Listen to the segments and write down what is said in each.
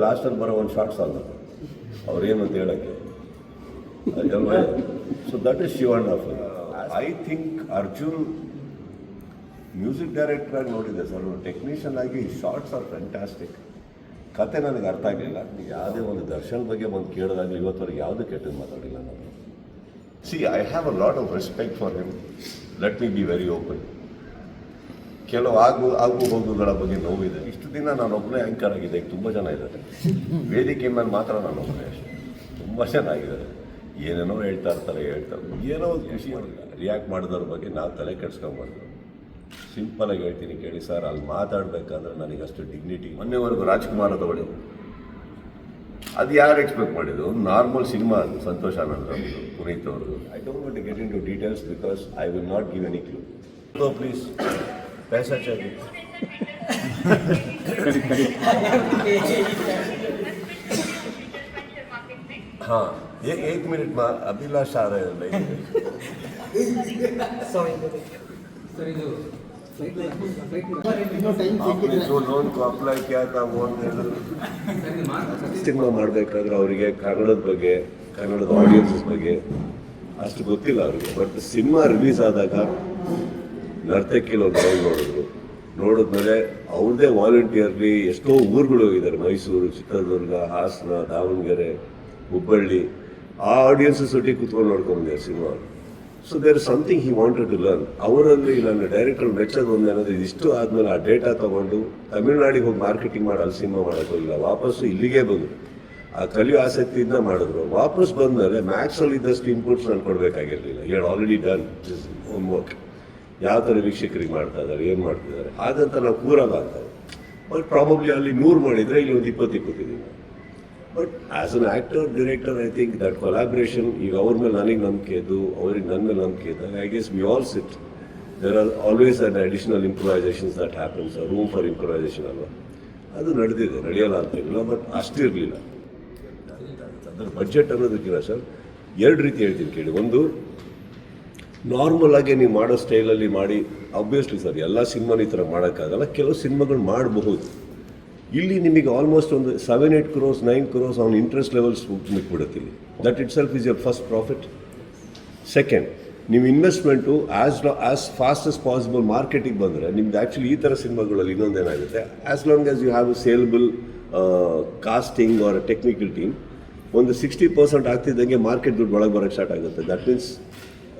ಲಾಸ್ಟಲ್ಲಿ ಬರೋ ಒಂದು ಶಾರ್ಟ್ಸ್ ಅಲ್ಲ ಅವ್ರೇನು ಅಂತ ಹೇಳೋಕ್ಕೆ ಅಲ್ವಾ. So that is Shiv and of. I think Arjun music director ಆಗಿ ನೋಡಿದೆ ಸರ್, ಟೆಕ್ನಿಷಿಯನ್ ಆಗಿ ಶಾರ್ಟ್ಸ್ ಆರ್ ಫ್ಯಾಂಟಾಸ್ಟಿಕ್. ಕತೆ ನನಗೆ ಅರ್ಥ ಆಗಲಿಲ್ಲ. ಯಾವುದೇ ಒಂದು ದರ್ಶನ್ ಬಗ್ಗೆ ಬಂದು ಕೇಳಿದಾಗಲಿ ಇವತ್ತವರೆಗೆ ಯಾವುದೂ ಕೆಟ್ಟದ್ದು ಮಾತಾಡಿಲ್ಲ ನಾನು. C I have a lot of respect for him, let me be very open. ಕೆಲವು ಆಗು ಹೋಗುಗಳ ಬಗ್ಗೆ ನೋವಿದೆ. ಇಷ್ಟು ದಿನ ನಾನು ಒಬ್ಬನೇ ಆ್ಯಂಕರ್ ಆಗಿದೆ, ಈಗ ತುಂಬ ಜನ ಇದ್ದಾರೆ ವೇದಿಕೆ ಮೇಲೆ, ಮಾತ್ರ ನಾನು ಒಬ್ಬನೇ ಅಷ್ಟೇ. ತುಂಬ ಚೆನ್ನಾಗಿದ್ದಾರೆ, ಏನೇನೋ ಹೇಳ್ತಾರೆ ಏನೋ ಒಂದು ಖುಷಿ ಅವ್ರಿಗೆ. ರಿಯಾಕ್ಟ್ ಮಾಡಿದವ್ರ ಬಗ್ಗೆ ನಾವು ತಲೆ ಕೆಡ್ಸ್ಕೊಂಬಾರ್ದು. ಸಿಂಪಲಾಗಿ ಹೇಳ್ತೀನಿ ಕೇಳಿ ಸರ್, ಅಲ್ಲಿ ಮಾತಾಡಬೇಕಾದ್ರೆ ನನಗಷ್ಟು ಡಿಗ್ನಿಟಿ. ಮೊನ್ನೆವರೆಗೂ ರಾಜ್ಕುಮಾರ್ ಅವಳಿ ಅದು ಯಾರು ಎಕ್ಸ್ಪೆಕ್ಟ್ ಮಾಡಿದ್ದು? ನಾರ್ಮಲ್ ಸಿನಿಮಾ ಅದು, ಸಂತೋಷ್ ಆನಂದ್ ಅವ್ರದ್ದು, ಪುನೀತ್ ಅವ್ರದ್ದು. I don't want to get into details because I will not give any clue. So please पैसा चाहिए. हाँ एक मिनट में अभिलाष आ रहे हैं. आपने जो लोन को अप्लाई किया था वो ಸಿನಿಮಾ ಮಾಡಬೇಕಾದ್ರೆ ಅವರಿಗೆ ಕನ್ನಡದ ಬಗ್ಗೆ, ಕನ್ನಡದ ಆಡಿಯನ್ಸಸ್ ಬಗ್ಗೆ ಅಷ್ಟು ಗೊತ್ತಿಲ್ಲ ಅವರಿಗೆ. ಬಟ್ ಸಿನಿಮಾ ರಿಲೀಸ್ ಆದಾಗ ನರ್ತಕಿಲ್ ಒಂದು ನೋಡಿದ್ಮೇಲೆ ಅವ್ರದ್ದೇ ವಾಲಂಟಿಯರ್ಲಿ ಎಷ್ಟೋ ಊರುಗಳು ಹೋಗಿದ್ದಾರೆ, ಮೈಸೂರು, ಚಿತ್ರದುರ್ಗ, ಹಾಸನ, ದಾವಣಗೆರೆ, ಹುಬ್ಬಳ್ಳಿ. ಆ ಆಡಿಯನ್ಸಸ್ ಒಟ್ಟಿಗೆ ಕೂತ್ಕೊಂಡು ನೋಡ್ಕೊಂಡಿದ್ದಾರೆ ಸಿನಿಮಾ. So there is something he wanted to learn. ಅವರಲ್ಲಿ ನನ್ನ ಡೈರೆಕ್ಟರ್ ಮೆಚ್ಚೋದು ಒಂದು ಅನ್ನೋದು, ಇದಿಷ್ಟು ಆದಮೇಲೆ ಆ ಡೇಟಾ ತೊಗೊಂಡು ತಮಿಳ್ನಾಡಿಗೆ ಹೋಗಿ ಮಾರ್ಕೆಟಿಂಗ್ ಮಾಡಿ ಅಲ್ಲಿ ಸಿನಿಮಾ ಮಾಡೋಕ್ಕೋಗಿಲ್ಲ, ವಾಪಸ್ಸು ಇಲ್ಲಿಗೆ ಬಂದರು. ಆ ಕಲಿಯೋ ಆಸಕ್ತಿಯಿಂದ ಮಾಡಿದ್ರು. ವಾಪಸ್ ಬಂದಮೇಲೆ ಮ್ಯಾಕ್ಸಲ್ಲಿ ಇದ್ದಷ್ಟು ಇನ್ಪುಟ್ಸ್ ನಾನು ಕೊಡಬೇಕಾಗಿರಲಿಲ್ಲ. You had already done this homework. ಯಾವ ಥರ ವೀಕ್ಷಕರಿಗೆ ಮಾಡ್ತಾ ಇದ್ದಾರೆ, ಏನು ಮಾಡ್ತಿದ್ದಾರೆ, ಹಾಗಂತ ನಾವು ಕೂರಲ್ಲ ಅಂತಾರೆ. ಬಟ್ ಪ್ರಾಬಬ್ಲಿ ಅಲ್ಲಿ 100 ಮಾಡಿದರೆ ಇಲ್ಲಿ ಒಂದು 20 ಕೂತಿದ್ದೀವಿ. But as an actor, director, I think that collaboration, ಈಗ ಅವ್ರ ಮೇಲೆ ನನಗೆ ನಂಬಿಕೆ ಇದ್ದು, ಅವ್ರಿಗೆ ನನ್ನ ಮೇಲೆ ನಂಬಿಕೆ ಇದ್ದಾಗ, I guess we all sit. There are always an additional improvisations that happens, room for improvisation ಅಲ್ವಾ. ಅದು ನಡೆದಿದೆ, ನಡೆಯಲ್ಲ ಅಂತಿಲ್ಲ, ಬಟ್ ಅಷ್ಟಿರಲಿಲ್ಲ. ಅದರ ಬಜೆಟ್ ಅನ್ನೋದಕ್ಕಿಲ್ಲ ಸರ್. 2 ರೀತಿ ಹೇಳ್ತೀನಿ ಕೇಳಿ. ಒಂದು, ನಾರ್ಮಲ್ ಆಗಿ ನೀವು ಮಾಡೋ ಸ್ಟೈಲಲ್ಲಿ ಮಾಡಿ, ಆಬ್ವಿಯಸ್ಲಿ ಸರ್ ಎಲ್ಲ ಸಿನಿಮಾನ ಈ ಥರ ಮಾಡೋಕ್ಕಾಗಲ್ಲ, ಕೆಲವು ಸಿನಿಮಾಗಳು ಮಾಡಬಹುದು. ಇಲ್ಲಿ ನಿಮಗೆ ಆಲ್ಮೋಸ್ಟ್ ಒಂದು 7-8 crores 9 crores ಅವನ ಇಂಟ್ರೆಸ್ಟ್ ಲೆವೆಲ್ಸ್ ಮುಗಿಬಿಡುತ್ತೆ. ಇಲ್ಲಿ that itself is your first profit. Second, ನೀವು investment as fast as possible ಮಾರ್ಕೆಟಿಗೆ ಬಂದರೆ ನಿಮ್ದು ಆ್ಯಕ್ಚುಲಿ ಈ ಥರ ಸಿನಿಮಾಗಳಲ್ಲಿ ಇನ್ನೊಂದೇನಾಗುತ್ತೆ, as long as you have a saleable casting or technical team, ಒಂದು 60% ಆಗ್ತಿದ್ದಂಗೆ ಮಾರ್ಕೆಟ್ ದುಡ್ಡು ಒಳಗೆ ಬರೋಕ್ಕೆ ಸ್ಟಾರ್ಟ್ ಆಗುತ್ತೆ. That means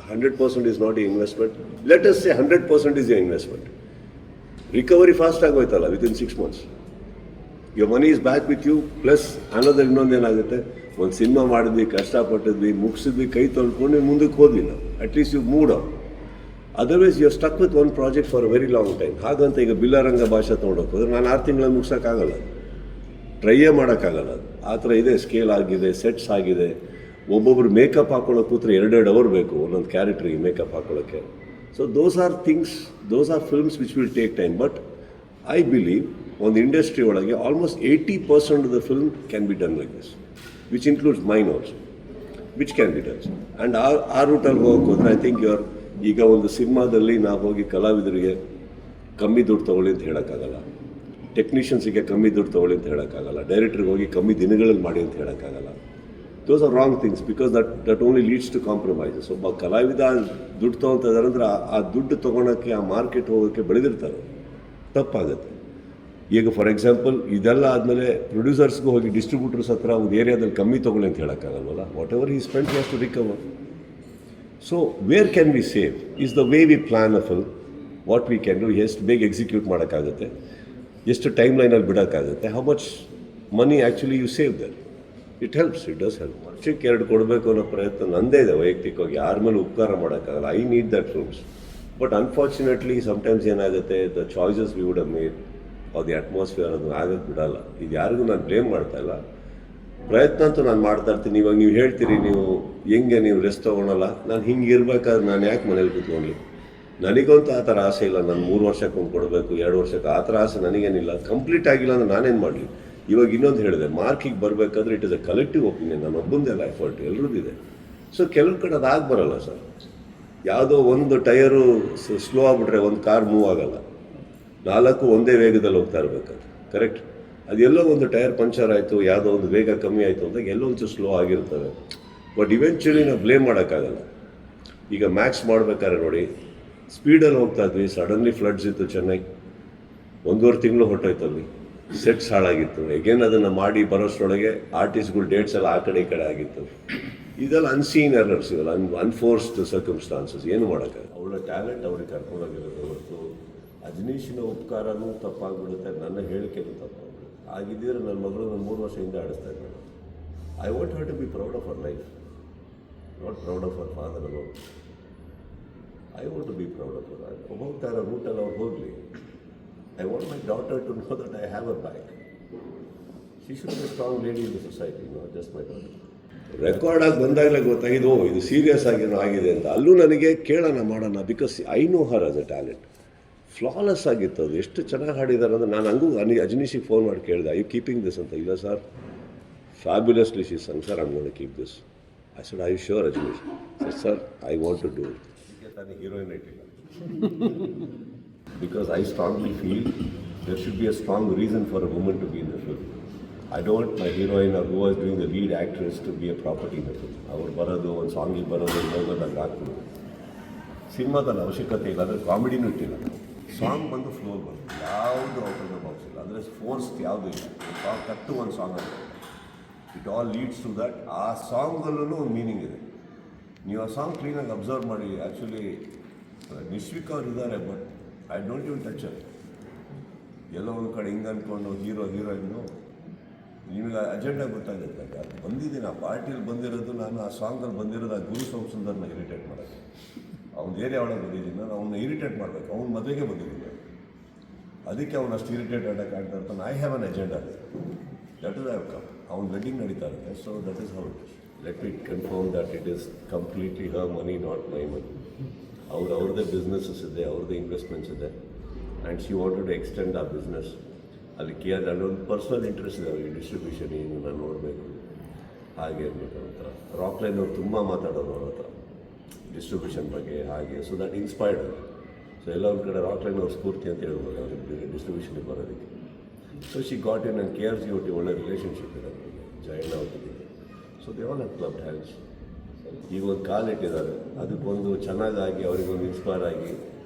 100% is not your investment. Let us say 100% is your investment. Recovery fast ಆಗೋಯ್ತಲ್ಲ, within 6 months. Your money is back with you, plus another ಇನ್ನೊಂದೇನಾಗುತ್ತೆ, ಒಂದು cinema ಮಾಡಿದ್ವಿ, ಕಷ್ಟಪಟ್ಟಿದ್ವಿ, ಮುಗಿಸಿದ್ವಿ, ಕೈ ತೊಳ್ಕೊಂಡು ಮುಂದಕ್ಕೆ ಹೋದ್ವಿ ನಾವು. At least you moved on. Otherwise you are stuck with one project for a very long time. ಹಾಗಂತ ಈಗ ಬಿಲ್ಲರಂಗ ಭಾಷೆ ತೊಗೊಂಡೋಗಿ ಹೋದ್ರೆ ನಾನು 6 ತಿಂಗಳಲ್ಲಿ ಮುಗ್ಸೋಕ್ಕಾಗಲ್ಲ, ಟ್ರೈಯೇ ಮಾಡೋಕ್ಕಾಗಲ್ಲ. ಆ ಥರ ಇದೆ, ಸ್ಕೇಲ್ ಆಗಿದೆ, ಸೆಟ್ಸ್ ಆಗಿದೆ. ಒಬ್ಬೊಬ್ರು ಮೇಕಪ್ ಹಾಕೊಳ್ಳೋಕೆ ಕೂತ್ರೆ 2 hours ಬೇಕು ಒಂದೊಂದು ಕ್ಯಾರೆಕ್ಟ್ರಿಗೆ ಮೇಕಪ್ ಹಾಕೊಳ್ಳೋಕ್ಕೆ. So those are things, those are films which will take time. But I believe ಒಂದು ಇಂಡಸ್ಟ್ರಿ ಒಳಗೆ almost 80% of the film can be done like this, which includes mine also, which can be done. And ಆ ರೂಟಲ್ಲಿ ಹೋಗೋಕೆ ಹೋದರೆ I think ಈಗ ಒಂದು ಸಿನಿಮಾದಲ್ಲಿ ನಾವು ಹೋಗಿ ಕಲಾವಿದರಿಗೆ ಕಮ್ಮಿ ದುಡ್ಡು ತೊಗೊಳ್ಳಿ ಅಂತ ಹೇಳೋಕ್ಕಾಗಲ್ಲ, ಟೆಕ್ನಿಷಿಯನ್ಸಿಗೆ ಕಮ್ಮಿ ದುಡ್ಡು ತೊಗೊಳ್ಳಿ ಅಂತ ಹೇಳೋಕ್ಕಾಗಲ್ಲ, ಡೈರೆಕ್ಟ್ರಿಗೆ ಹೋಗಿ ಕಮ್ಮಿ ದಿನಗಳಲ್ಲಿ ಮಾಡಿ ಅಂತ ಹೇಳೋಕ್ಕಾಗಲ್ಲ. Those are wrong things because that only leads to compromises. ಒಬ್ಬ ಕಲಾವಿದ ದುಡ್ಡು ತೊಗೊಳ್ತಿದ್ದಾರೆ ಅಂದರೆ ಆ ದುಡ್ಡು ತೊಗೊಳಕ್ಕೆ, ಆ ಮಾರ್ಕೆಟ್ ಹೋಗೋಕ್ಕೆ ಬೆಳೆದಿರ್ತಾರೆ, ತಪ್ಪಾಗುತ್ತೆ. ಈಗ ಫಾರ್ ಎಕ್ಸಾಂಪಲ್ ಇದೆಲ್ಲ ಆದಮೇಲೆ ಪ್ರೊಡ್ಯೂಸರ್ಸ್ಗೂ ಹೋಗಿ ಡಿಸ್ಟ್ರಿಬ್ಯೂಟರ್ಸ್ ಹತ್ರ ಒಂದು ಏರಿಯಾದಲ್ಲಿ ಕಮ್ಮಿ ತೊಗೊಳ್ಳಿ ಅಂತ ಹೇಳೋಕ್ಕಾಗಲ್ವಲ್ಲ. ವಾಟ್ ಎವರ್ ಈ spend has to recover. So where can we save is the way we plan a film. What we can do, ಎಷ್ಟು ಬೇಗ ಎಕ್ಸಿಕ್ಯೂಟ್ ಮಾಡೋಕ್ಕಾಗುತ್ತೆ, ಎಷ್ಟು ಟೈಮ್ ಲೈನಲ್ಲಿ ಬಿಡೋಕ್ಕಾಗುತ್ತೆ, how much money actually you save there. It helps, it does help. ವರ್ಷಕ್ಕೆ 2 ಕೊಡಬೇಕು ಅನ್ನೋ ಪ್ರಯತ್ನ ನಂದೇ ಇದೆ ವೈಯಕ್ತಿಕವಾಗಿ, ಯಾರ ಮೇಲೆ ಉಪಕಾರ ಮಾಡೋಕ್ಕಾಗಲ್ಲ. I need that films. But unfortunately sometimes ಏನಾಗುತ್ತೆ, the choices we would have made are the atmosphere ಅದು ಆಗಕ್ಕೆ ಬಿಡಲ್ಲ. ಇದು ಯಾರಿಗೂ ನಾನು ಬ್ಲೇಮ್ ಮಾಡ್ತಾ ಇಲ್ಲ, ಪ್ರಯತ್ನ ಅಂತೂ ನಾನು ಮಾಡ್ತಾ ಇರ್ತೀನಿ. ಇವಾಗ ನೀವು ಹೇಳ್ತೀರಿ ನೀವು ಹೆಂಗೆ ನೀವು ರೆಸ್ಟ್ ತೊಗೊಳಲ್ಲ, ನಾನು ಹಿಂಗೆ ಇರಬೇಕಾದ್ರೆ ನಾನು ಯಾಕೆ ಮನೇಲಿ ಕೂತ್ಕೊಳ್ಳಿ? ನನಗಂತೂ ಆ ಥರ ಆಸೆ ಇಲ್ಲ. ನಾನು 3 ವರ್ಷಕ್ಕೆ ಒಂದು ಕೊಡಬೇಕು, 2 ವರ್ಷಕ್ಕೆ, ಆ ಥರ ಆಸೆ ನನಗೇನಿಲ್ಲ. ಕಂಪ್ಲೀಟ್ ಆಗಿಲ್ಲ ಅಂದರೆ ನಾನೇನು ಮಾಡಲಿ? ಇವಾಗ ಇನ್ನೊಂದು ಹೇಳಿದೆ, ಮಾರ್ಕಿಗೆ ಬರಬೇಕಾದ್ರೆ it is a collective opinion, ನಾನು ಒಬ್ಬಂದೆಲ್ಲ ಎಫರ್ಟ್ ಎಲ್ಲರದ್ದಿದೆ. ಸೊ ಕೆಲವು ಕಡೆ ಅದು ಆಗಿ ಬರಲ್ಲ ಸರ್. ಯಾವುದೋ ಒಂದು ಟಯರು ಸ್ಲೋ ಆಗಿಬಿಟ್ರೆ ಒಂದು ಕಾರ್ ಮೂವ್ ಆಗಲ್ಲ, 4 ಒಂದೇ ವೇಗದಲ್ಲಿ ಹೋಗ್ತಾ ಇರಬೇಕಾದ್ರೆ, ಕರೆಕ್ಟ್? ಅದೆಲ್ಲೋ ಒಂದು ಟೈರ್ ಪಂಚರ್ ಆಯಿತು, ಯಾವುದೋ ಒಂದು ವೇಗ ಕಮ್ಮಿ ಆಯಿತು ಅಂದಾಗ ಎಲ್ಲೋ ಒಂಚೂರು ಸ್ಲೋ ಆಗಿರ್ತವೆ. ಬಟ್ ಇವೆಂಚುಲಿ ನಾವು ಬ್ಲೇಮ್ ಮಾಡೋಕ್ಕಾಗಲ್ಲ. ಈಗ ಮ್ಯಾಕ್ಸ್ ಮಾಡ್ಬೇಕಾದ್ರೆ ನೋಡಿ, ಸ್ಪೀಡಲ್ಲಿ ಹೋಗ್ತಾ ಇದ್ವಿ, ಸಡನ್ಲಿ ಫ್ಲಡ್ಸ್ ಇತ್ತು ಚೆನ್ನೈ, 1.5 ತಿಂಗಳು ಹೊಟ್ಟೋಯ್ತಲ್ಲಿ, ಸೆಟ್ಸ್ ಹಾಳಾಗಿತ್ತು. ಎಗೇನ್ ಅದನ್ನು ಮಾಡಿ ಬರೋಷ್ಟರೊಳಗೆ ಆರ್ಟಿಸ್ಟ್ಗಳು ಡೇಟ್ಸ್ ಎಲ್ಲ ಆ ಕಡೆ ಈ ಕಡೆ ಆಗಿತ್ತು. ಇದೆಲ್ಲ ಅನ್ಸೀನ್ ಎರರ್ಸ್, ಇವೆಲ್ಲ ಅನ್ಫೋರ್ಸ್ಡ್ ಸರ್ಕಮ್ಸ್ಟಾನ್ಸಸ್, ಏನು ಮಾಡೋಕ್ಕಾಗಲ್ಲ. ಅವಳ ಟ್ಯಾಲೆಂಟ್ ಅವ್ರಿಗೆ ಕರ್ಕೊಂಡೋಗಿರೋದು ಹೊರತು ಅಜನೀಶಿನ ಉಪಕಾರನೂ ತಪ್ಪಾಗ್ಬಿಡುತ್ತೆ, ನನ್ನ ಹೇಳಿಕೆನೂ ತಪ್ಪಾಗ್ಬಿಡುತ್ತೆ. ಆಗಿದ್ದರೆ ನನ್ನ ಮಗಳು ನಾನು 3 ವರ್ಷ ಹಿಂದೆ ಆಡಿಸ್ತಾ ಇದ್ದೆ. I want her to be proud of our life, not proud of our father alone. I want to be proud of our. ಹೋಗ್ತಾ ಇರೋ ರೂಟಲ್ಲಿ ಅವ್ರು ಹೋಗಲಿ. I want my daughter to know that I have a bike. She should be a strong lady in the society, not just my daughter. Record ಆಗಿ ಬಂದಾಗಲೇ ಗೊತ್ತಾಗಿದ್ದು ಇದು serious ಆಗಿದೆ ಅಂತ. ಅಲ್ಲೂ ನನಗೆ ಕೇಳೋಣ ಮಾಡೋಣ, because I know her as a talent. Flawless ಆಗಿತ್ತು ಅದು, ಎಷ್ಟು ಚೆನ್ನಾಗಿ ಹಾಡಿದ್ದಾರೆ ಅಂದರೆ ನಾನು ಹಂಗೂ ಅಜನೀಶಿಗೆ ಫೋನ್ ಮಾಡಿ ಕೇಳಿದೆ, ಐ ಯು ಕೀಪಿಂಗ್ ದಿಸ್ ಅಂತ. ಇಲ್ಲ sir, fabulously she sung, sir I gone to keep this. I said I you sure Ajaneesh? Sir I want to do it. ಈಗ ತಾನೇ ಹೀರೋಯಿನ್ ಇಟ್ಟಿಲ್ಲ. Because I strongly feel there should be a strong reason for a woman to be in the film. I don't want my heroine or who is doing the lead actress to be a property in the film. ಅವ್ರು ಬರೋದು ಒಂದು ಸಾಂಗಿಗೆ ಬರೋದು ಇನ್ನೊಂದು ನಂಗೆ ಹಾಕ್ಬೋದು. ಸಿನಿಮಾದಲ್ಲಿ ಅವಶ್ಯಕತೆ ಇಲ್ಲ, ಅಂದರೆ ಕಾಮಿಡಿನೂ ಇಟ್ಟಿಲ್ಲ. ಸಾಂಗ್ ಬಂದು ಫ್ಲೋರ್ ಬಂದು ಯಾವುದು ಔಟ್ ಆಫ್ ದ ಬಾಕ್ಸ್ ಇಲ್ಲ, ಅಂದರೆ ಫೋರ್ಸ್ ಯಾವುದು ಇಲ್ಲ. ಸಾಂಗ್ ಕಟ್ಟು ಒಂದು ಸಾಂಗ್ ಅಂತ it all leads to that. ಆ ಸಾಂಗಲ್ಲೂ ಒಂದು ಮೀನಿಂಗ್ ಇದೆ. ನೀವು ಆ ಸಾಂಗ್ ಕ್ಲೀನಾಗಿ ಅಬ್ಸರ್ವ್ ಮಾಡಿ. ಆ್ಯಕ್ಚುಲಿ ನಿಶ್ವಿಕ್ ಅವ್ರು ಇದ್ದಾರೆ, but I don't even touch it. ಎಲ್ಲೋ ಒಂದು ಕಡೆ ಹಿಂಗೆ ಅಂದ್ಕೊಂಡು ಹೀರೋಯಿನ್ನು ನಿಮಗೆ ಅಜೆಂಡಾ ಗೊತ್ತಾಗುತ್ತೆ. ಅದು ಬಂದಿದ್ದೀನಿ, ಆ ಪಾರ್ಟಿಯಲ್ಲಿ ಬಂದಿರೋದು ನಾನು, ಆ ಸಾಂಗಲ್ಲಿ ಬಂದಿರೋದು ಆ ಗುರು ಸೋಮಸುಂದರ್ನ ಇರಿಟೇಟ್ ಮಾಡೋಕ್ಕೆ. ಅವ್ನ ಏರಿಯಾ ಒಳಗೆ ಬಂದಿದ್ದೀನಿ ನಾನು, ಅವನ್ನ ಇರಿಟೇಟ್ ಮಾಡಬೇಕು. ಅವ್ನ ಮದುವೆಗೆ ಬಂದಿದ್ದೀನಿ, ಅದಕ್ಕೆ ಅವ್ನು ಅಷ್ಟು ಇರಿಟೇಟ್ ಆಡೋಕ್ಕೆ ಆಗ್ತಾ ಇರ್ತಾನೆ. I have an agenda, that is I have come. ಅವ್ನ ವೆಡ್ಡಿಂಗ್ ನಡೀತಾ ಇರುತ್ತೆ, so that is how it is. Let me confirm that it is completely her money, not my money. ಅವ್ರದ್ದೇ ಬಿಸ್ನೆಸಸ್ ಇದೆ, ಅವ್ರದ್ದೇ ಇನ್ವೆಸ್ಟ್ಮೆಂಟ್ಸ್ ಇದೆ. And she wanted to extend ಆ business. ಅಲ್ಲಿ ಅಲ್ಲೊಂದು ಪರ್ಸ್ನಲ್ ಇಂಟ್ರೆಸ್ಟ್ ಇದೆ ಅವರಿಗೆ, ಡಿಸ್ಟ್ರಿಬ್ಯೂಷನ್ ಏನು ನಾನು ನೋಡಬೇಕು, ಹಾಗೆ ಇರಬೇಕು ಅಂತ. ರಾಕ್ಲೈನ್ ಅವ್ರು ತುಂಬ ಮಾತಾಡೋರು ಅವ್ರ ಹತ್ರ ಡಿಸ್ಟ್ರಿಬ್ಯೂಷನ್ ಬಗ್ಗೆ, ಹಾಗೆ. So that inspired. ಸೊ ಎಲ್ಲ ಒಂದು ಕಡೆ ರಾಕ್ಲೈನ್ ಅವ್ರ ಸ್ಫೂರ್ತಿ ಅಂತ ಹೇಳ್ಬೋದು ಅವ್ರಿಗೆ ಡಿಸ್ಟ್ರಿಬ್ಯೂಷನ್ಗೆ ಬರೋದಕ್ಕೆ. So she got in and KRG ಒಳ್ಳೆ ರಿಲೇಷನ್ಶಿಪ್ ಇದೆ ಅವರಿಗೆ, ಜಯಣ್ಣ ಅವರಿಗೆ. So they all have clubbed hands. ಈಗ ಒಂದು ಕಾಲಿಟ್ಟಿದ್ದಾರೆ, ಅದಕ್ಕೊಂದು ಚೆನ್ನಾಗಾಗಿ ಅವರಿಗೊಂದು ಇನ್ಸ್ಪೈರ್ ಆಗಿ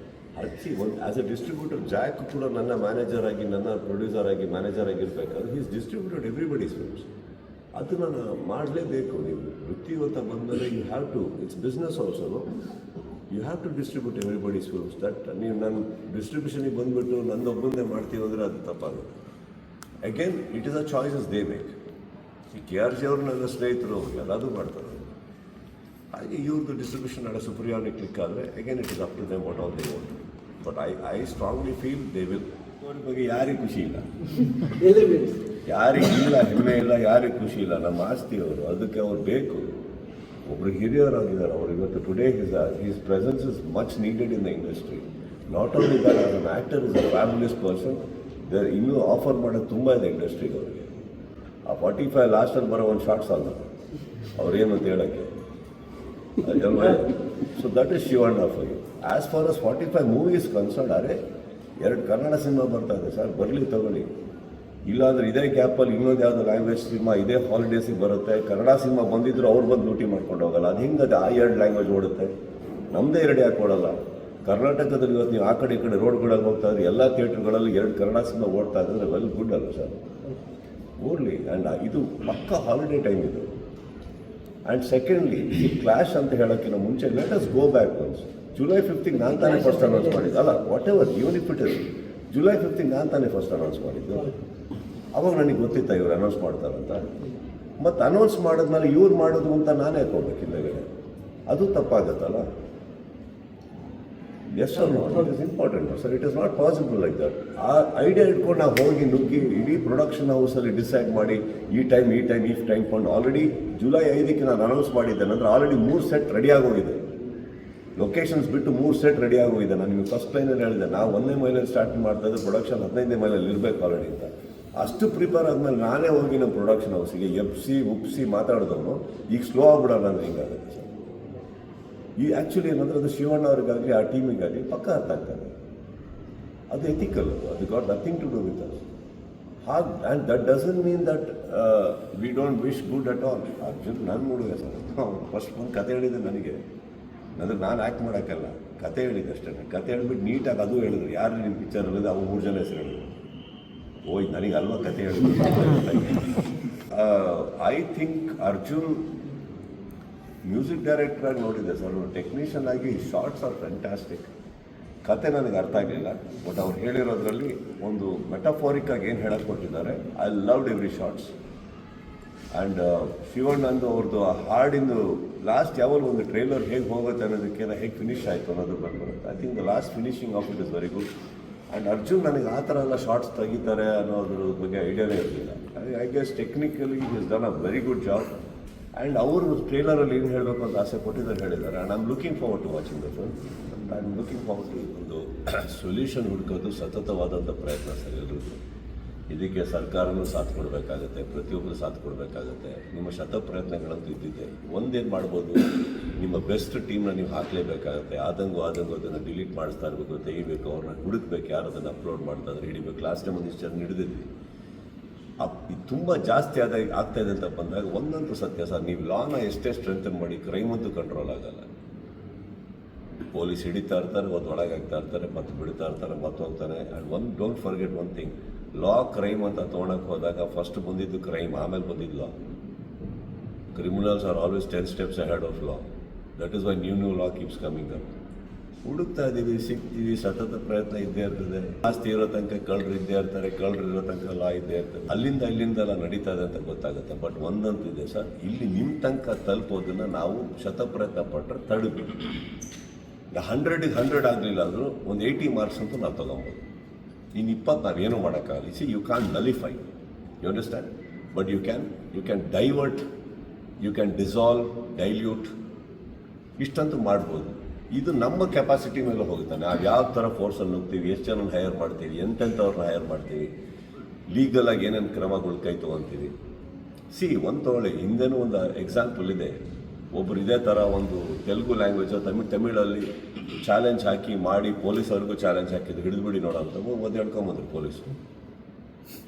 ಹಚ್ಚಿ ಒಂದು ಆ್ಯಸ್ ಎ ಡಿಸ್ಟ್ರಿಬ್ಯೂಟರ್. ಜಾಕ್ ಕೂಡ ನನ್ನ ಮ್ಯಾನೇಜರ್ ಆಗಿ, ನನ್ನ ಪ್ರೊಡ್ಯೂಸರ್ ಆಗಿ, ಮ್ಯಾನೇಜರ್ ಆಗಿರ್ಬೇಕಾದ್ರೆ ಹೀಸ್ ಡಿಸ್ಟ್ರಿಬ್ಯೂಟೆಡ್ ಎವ್ರಿಬಡೀಸ್ ಫಿಲ್ಮ್ಸ್. ಅದು ನಾನು ಮಾಡಲೇಬೇಕು. ನೀವು ವೃತ್ತಿ ಅಂತ ಬಂದಮೇಲೆ you have to, it's business also, you have to distribute everybody's films. That ನೀವು ನನ್ನ ಡಿಸ್ಟ್ರಿಬ್ಯೂಷನಿಗೆ ಬಂದುಬಿಟ್ಟು ನನ್ನೊಬ್ಬಂದೇ ಮಾಡ್ತೀವಿ ಅಂದರೆ ಅದು ತಪ್ಪಾಗುತ್ತೆ. Again it is a choices they make. ಈ KRG ಅವರು ನನ್ನ ಸ್ನೇಹಿತರು, ಎಲ್ಲದೂ ಮಾಡ್ತಾರೆ. ಹಾಗೆ ಇವ್ರದ್ದು ಡಿಸ್ಟ್ರಿಬ್ಯೂಷನ್ ಆಡೋ ಸುಪ್ರಿಯಾನಿಗೆ ಕ್ಲಿಕ್ ಆದರೆ again it is up to them what all they want. But I strongly feel they will. ಅವ್ರ ಬಗ್ಗೆ ಯಾರಿಗೂ ಖುಷಿ ಇಲ್ಲ, ಯಾರಿಗಿಲ್ಲ ಹೆಮ್ಮೆ ಇಲ್ಲ, ಯಾರಿಗೂ ಖುಷಿ ಇಲ್ಲ. ನಮ್ಮ ಆಸ್ತಿ ಅವರು, ಅದಕ್ಕೆ ಅವ್ರು ಬೇಕು. ಒಬ್ಬರು ಹಿರಿಯರಾಗಿದ್ದಾರೆ ಅವರು. ಇವತ್ತು today his presence is much needed in the industry. Not only that, as an actor is a fabulous person. ಇನ್ನೂ ಆಫರ್ ಮಾಡೋದು ತುಂಬ ಇದೆ ಇಂಡಸ್ಟ್ರಿಗೆ ಅವರಿಗೆ. ಆ 45 ಲಾಸ್ಟಲ್ಲಿ ಬರೋ ಒಂದು ಶಾರ್ಟ್ಸ್ ಅಲ್ಲ ಅವ್ರೇನು ಅಂತ ಹೇಳೋಕ್ಕೆ. So that is Shivanna for you. As for us 45 movies concern, are 2 Kannada cinema ಬರ್ತಾ ಇದೆ ಸರ್, ಬರಲಿ ತಗೊಳ್ಳಿ. ಇಲ್ಲಾಂದರೆ ಇದೇ ಗ್ಯಾಪಲ್ಲಿ ಇನ್ನೊಂದು ಯಾವುದೋ ಲ್ಯಾಂಗ್ವೇಜ್ ಸಿನಿಮಾ ಇದೇ ಹಾಲಿಡೇಸಿಗೆ ಬರುತ್ತೆ. ಕನ್ನಡ ಸಿನಿಮಾ ಬಂದಿದ್ರು ಅವ್ರು ಬಂದು ಡ್ಯೂಟಿ ಮಾಡ್ಕೊಂಡು ಹೋಗಲ್ಲ. ಅದು ಹಿಂಗೆ ಅದು ಆ 2 ಲ್ಯಾಂಗ್ವೇಜ್ ಓಡುತ್ತೆ, ನಮ್ಮದೇ 2 ಯಾಕೆ ಓಡಲ್ಲ? ಕರ್ನಾಟಕದಲ್ಲಿ ಇವತ್ತು ನೀವು ಆ ಕಡೆ ಈ ಕಡೆ ರೋಡ್ಗಳಲ್ಲಿ ಹೋಗ್ತಾ ಇದ್ರೆ ಎಲ್ಲ ಥಿಯೇಟ್ರ್ಗಳಲ್ಲಿ 2 ಕನ್ನಡ ಸಿನಿಮಾ ಓಡ್ತಾ ಇದ್ರೆ ವೆಲ್ ಗುಡ್ ಅಲ್ಲ ಸರ್, ಓಡಲಿ. ಆ್ಯಂಡ್ ಇದು ಪಕ್ಕ ಹಾಲಿಡೇ ಟೈಮ್ ಇದು. ಆ್ಯಂಡ್ ಸೆಕೆಂಡ್ಲಿ, ಈ ಕ್ಲಾಶ್ ಅಂತ ಹೇಳೋಕ್ಕಿಂತ ಮುಂಚೆ let us go back once. July 5th ನಾನು ತಾನೇ ಫಸ್ಟ್ ಅನೌನ್ಸ್ ಮಾಡಿದ್ದು ಅಲ್ಲ, what ever even if it is July 5th ನಾನು ತಾನೇ ಫಸ್ಟ್ ಅನೌನ್ಸ್ ಮಾಡಿದ್ದು. ಅವಾಗ ನನಗೆ ಗೊತ್ತಿತ್ತ ಇವ್ರು ಅನೌನ್ಸ್ ಮಾಡ್ತಾರಂತ. ಮತ್ತು ಅನೌನ್ಸ್ ಮಾಡಿದ್ಮೇಲೆ ಇವ್ರು ಮಾಡೋದು ಅಂತ ನಾನೇ ಹಾಕೋಬೇಕು ಹಿಂದೆಗಡೆ, ಅದು ತಪ್ಪಾಗತ್ತಲ್ಲ. Yes or not, it is important sir. It is not possible like that. ಆ ಐಡಿಯಾ ಇಟ್ಕೊಂಡು ನಾವು ಹೋಗಿ ನುಗ್ಗಿ ಇಡೀ ಪ್ರೊಡಕ್ಷನ್ ಹೌಸಲ್ಲಿ ಡಿಸೈಡ್ ಮಾಡಿ ಈ ಟೈಮ್ ಫಂಡ್ ಆಲ್ರೆಡಿ July 5ಕ್ಕೆ ನಾನು ಅನೌನ್ಸ್ ಮಾಡಿದ್ದೇನೆ ಅಂದರೆ ಆಲ್ರೆಡಿ 3 ಸೆಟ್ ರೆಡಿ ಆಗೋಗಿದೆ. ಲೊಕೇಶನ್ಸ್ ಬಿಟ್ಟು 3 ಸೆಟ್ ರೆಡಿ ಆಗೋಗಿದೆ. ನಾನು ನಿಮಗೆ ಫಸ್ಟ್ ಲೈನಲ್ಲಿ ಹೇಳಿದೆ, ನಾವು 1ನೇ ಮೈಲಲ್ಲಿ ಸ್ಟಾರ್ಟ್ ಮಾಡ್ತಾ ಇದ್ದೆ, ಪ್ರೊಡಕ್ಷನ್ 15ನೇ ಮೈಲಲ್ಲಿ ಇರಬೇಕು ಆಲ್ರೆಡಿ ಅಂತ. ಅಷ್ಟು ಪ್ರಿಪೇರ್ ಆದಮೇಲೆ ನಾನೇ ಹೋಗಿ ನಮ್ಮ ಪ್ರೊಡಕ್ಷನ್ ಹೌಸಿಗೆ ಉಪ್ಸಿ ಮಾತಾಡಿದವನು ಈಗ ಸ್ಲೋ ಆಗ್ಬಿಡೋಣ ಅಂದರೆ ಹಿಂಗಾಗುತ್ತೆ ಸರ್. ಈ ಆ್ಯಕ್ಚುಲಿ ಏನಂದರೆ ಅದು ಶಿವಣ್ಣ ಅವ್ರಿಗಾಗಲಿ ಆ ಟೀಮಿಗಾಗಲಿ ಪಕ್ಕ ಅರ್ಥ ಆಗ್ತದೆ. ಅದು ಎಥಿಕಲ್, ಅದು got nothing to do with us. And that doesn't mean that we don't wish good at all. Arjun ನನ್ನ ಹುಡುಗ ಸರ್, ಫಸ್ಟ್ ಒಂದು ಕತೆ ಹೇಳಿದೆ ನನಗೆ, ನಾನು ಆ್ಯಕ್ಟ್ ಮಾಡೋಕ್ಕಲ್ಲ, ಕತೆ ಹೇಳಿದ್ದೆ ಅಷ್ಟೇ. ಕತೆ ಹೇಳ್ಬಿಟ್ಟು ನೀಟಾಗಿ ಅದು ಹೇಳಿದ್ರು, ಯಾರು ನಿಮ್ಮ ಪಿಕ್ಚರ್ ಹೇಳಿದ್ರೆ ಅವು 3 ಜನ ಹೆಸರು ಹೇಳಿದ್ರು. ಓಯ್ ನನಗೆ ಅಲ್ವಾ ಕತೆ ಹೇಳಿದ್ರು. ಐ ಥಿಂಕ್ ಅರ್ಜುನ್ ಮ್ಯೂಸಿಕ್ ಡೈರೆಕ್ಟ್ರಾಗಿ ನೋಡಿದ್ದೆ ಸರ್, ಟೆಕ್ನಿಷಿಯನ್ ಆಗಿ ಶಾರ್ಟ್ಸ್ ಆರ್ ಫ್ಯಾಂಟಾಸ್ಟಿಕ್. ಕತೆ ನನಗೆ ಅರ್ಥ ಆಗಲಿಲ್ಲ, ಬಟ್ ಅವ್ರು ಹೇಳಿರೋದ್ರಲ್ಲಿ ಒಂದು ಮೆಟಫಾರಿಕ್ಕಾಗಿ ಏನು ಹೇಳಕ್ಕೆ ಕೊಟ್ಟಿದ್ದಾರೆ. I loved every shorts. And ಶಿವಣ್ಣಂದು ಅವ್ರದ್ದು ಆ ಹಾಡಿಂದು ಲಾಸ್ಟ್ ಯಾವಾಗ ಒಂದು ಟ್ರೈಲರ್ ಹೇಗೆ ಹೋಗುತ್ತೆ ಅನ್ನೋದಕ್ಕೆಲ್ಲ ಹೇಗೆ ಫಿನಿಶ್ ಆಯಿತು ಅನ್ನೋದು ಬಂದ್ಬರುತ್ತೆ. I think the last finishing of it is very good. And Arjun ನನಗೆ ಆ ಥರ ಎಲ್ಲ ಶಾರ್ಟ್ಸ್ ತೆಗಿತಾರೆ ಅನ್ನೋದ್ರ ಬಗ್ಗೆ ಐಡಿಯಾನೇ ಇರಲಿಲ್ಲ. I guess technically is done a very good job. And ಅವರು ಟ್ರೈಲರಲ್ಲಿ ಏನು ಹೇಳಬೇಕು ಅಂತ ಆಸೆ ಕೊಟ್ಟಿದ್ದಾರೆ, ಹೇಳಿದ್ದಾರೆ. And I am looking forward to watching the film. I am looking forward to ಒಂದು ಸೊಲ್ಯೂಷನ್ ಹುಡುಕೋದು ಸತತವಾದಂಥ ಪ್ರಯತ್ನ ಸರ್ ಎಲ್ರಿಗೂ. ಇದಕ್ಕೆ ಸರ್ಕಾರನೂ ಸಾಥ್ ಕೊಡಬೇಕಾಗತ್ತೆ, ಪ್ರತಿಯೊಬ್ಬರು ಸಾಥ್ ಕೊಡಬೇಕಾಗತ್ತೆ. ನಿಮ್ಮ ಪ್ರಯತ್ನಗಳಂತೂ ಇದ್ದಿದೆ. ಒಂದೇನು ಮಾಡ್ಬೋದು, ನಿಮ್ಮ ಬೆಸ್ಟ್ ಟೀಮ್ನ ನೀವು ಹಾಕಲೇಬೇಕಾಗತ್ತೆ. ಆದಂಗೂ ಅದನ್ನು ಡಿಲೀಟ್ ಮಾಡಿಸ್ತಾ ಇರಬೇಕು, ತೆಗಿಬೇಕು, ಅವ್ರನ್ನ ಹುಡುಕ್ಬೇಕು, ಯಾರು ಅದನ್ನು ಅಪ್ಲೋಡ್ ಮಾಡ್ತಾ ಇದ್ರೆ ಹಿಡಿಬೇಕು. ಲಾಸ್ಟ್ ಟೈಮ್ ಒಂದಿಷ್ಟು ಜನ ಹಿಡಿದಿದ್ವಿ. ಇದು ತುಂಬ ಜಾಸ್ತಿ ಆಗ್ತಾ ಇದೆ ಅಂತ ಬಂದಾಗ ಒಂದಂತೂ ಸತ್ಯ ಸರ್, ನೀವು ಲಾನ ಎಷ್ಟೇ ಸ್ಟ್ರೆಂಥನ್ ಮಾಡಿ ಕ್ರೈಮ್ ಅಂತೂ ಕಂಟ್ರೋಲ್ ಆಗಲ್ಲ. ಪೊಲೀಸ್ ಹಿಡಿತಾ ಇರ್ತಾರೆ, ಒಳಗೆ ಆಗ್ತಾ ಇರ್ತಾರೆ, ಮತ್ತೆ ಬಿಡ್ತಾ ಇರ್ತಾರೆ, ಮತ್ತೆ ಹೋಗ್ತಾರೆ. And don't forget one thing, law crime ಅಂತ ತೊಗೊಳಕ್ಕೆ ಹೋದಾಗ ಫಸ್ಟ್ ಬಂದಿದ್ದು ಕ್ರೈಮ್, ಆಮೇಲೆ ಬಂದಿದ್ದು law. Criminals are always 10 steps ahead of law. That is why new law keeps coming up. ಹುಡುಕ್ತಾ ಇದ್ದೀವಿ, ಸಿಗ್ತೀವಿ, ಸತತ ಪ್ರಯತ್ನ ಇದ್ದೇ ಇರ್ತದೆ. ಜಾಸ್ತಿ ಇರೋ ತನಕ ಕಳ್ಳರು ಇದ್ದೇ ಇರ್ತಾರೆ, ಕಳ್ಳರು ಇರೋ ತನಕ ಲಾ ಇದ್ದೇ ಇರ್ತದೆ. ಇಲ್ಲಿಂದೆಲ್ಲ ನಡೀತಾ ಇದೆ ಅಂತ ಗೊತ್ತಾಗುತ್ತೆ. ಬಟ್ ಒಂದಂತೂ ಇದೆ ಸರ್, ಇಲ್ಲಿ ನಿಮ್ಮ ತನಕ ತಲುಪೋದನ್ನು ನಾವು ಪ್ರಯತ್ನ ಪಟ್ಟರೆ ತಡಬೇಕು. 100ಗೆ 100 ಆಗಲಿಲ್ಲ ಅಂದರೂ ಒಂದು 80 ಮಾರ್ಕ್ಸ್ ಅಂತೂ ನಾವು ತೊಗೊಬೋದು. ಇನ್ನು 20 ನಾವೇನು ಮಾಡೋಕ್ಕಾಗಲ್ಲ. See, you can nullify, you understand, but you can divert, you can dissolve, dilute, ಇಷ್ಟಂತೂ ಮಾಡ್ಬೋದು. ಇದು ನಮ್ಮ ಕೆಪಾಸಿಟಿ ಮೇಲೆ ಹೋಗುತ್ತೆ. ನಾವು ಯಾವ ಥರ ಫೋರ್ಸಲ್ಲಿ ಹೋಗ್ತೀವಿ, ಎಷ್ಟು ಜನ ಹೈಯರ್ ಮಾಡ್ತೀವಿ, ಎಂತೆಂಥವ್ರನ್ನ ಹೈಯರ್ ಮಾಡ್ತೀವಿ, ಲೀಗಲಾಗಿ ಏನೇನು ಕ್ರಮಗಳು ಕೈ ತೊಗೊತೀವಿ. ಸಿ, ಒಂದು ತೊಗೊಳ್ಳಿ, ಹಿಂದೆನೂ ಒಂದು ಎಕ್ಸಾಂಪಲ್ ಇದೆ. ಒಬ್ಬರು ಇದೇ ಥರ ಒಂದು ತೆಲುಗು ಲ್ಯಾಂಗ್ವೇಜ್ ತಮಿಳಲ್ಲಿ ಚಾಲೆಂಜ್ ಹಾಕಿ ಮಾಡಿ ಪೊಲೀಸವ್ರಿಗೂ ಚಾಲೆಂಜ್ ಹಾಕಿದ್ರು, ಹಿಡಿದುಬಿಡಿ ನೋಡೋಂಥ ಒಂದು ಹೇಳ್ಕೊಂಬಂದ್ರು ಪೊಲೀಸು.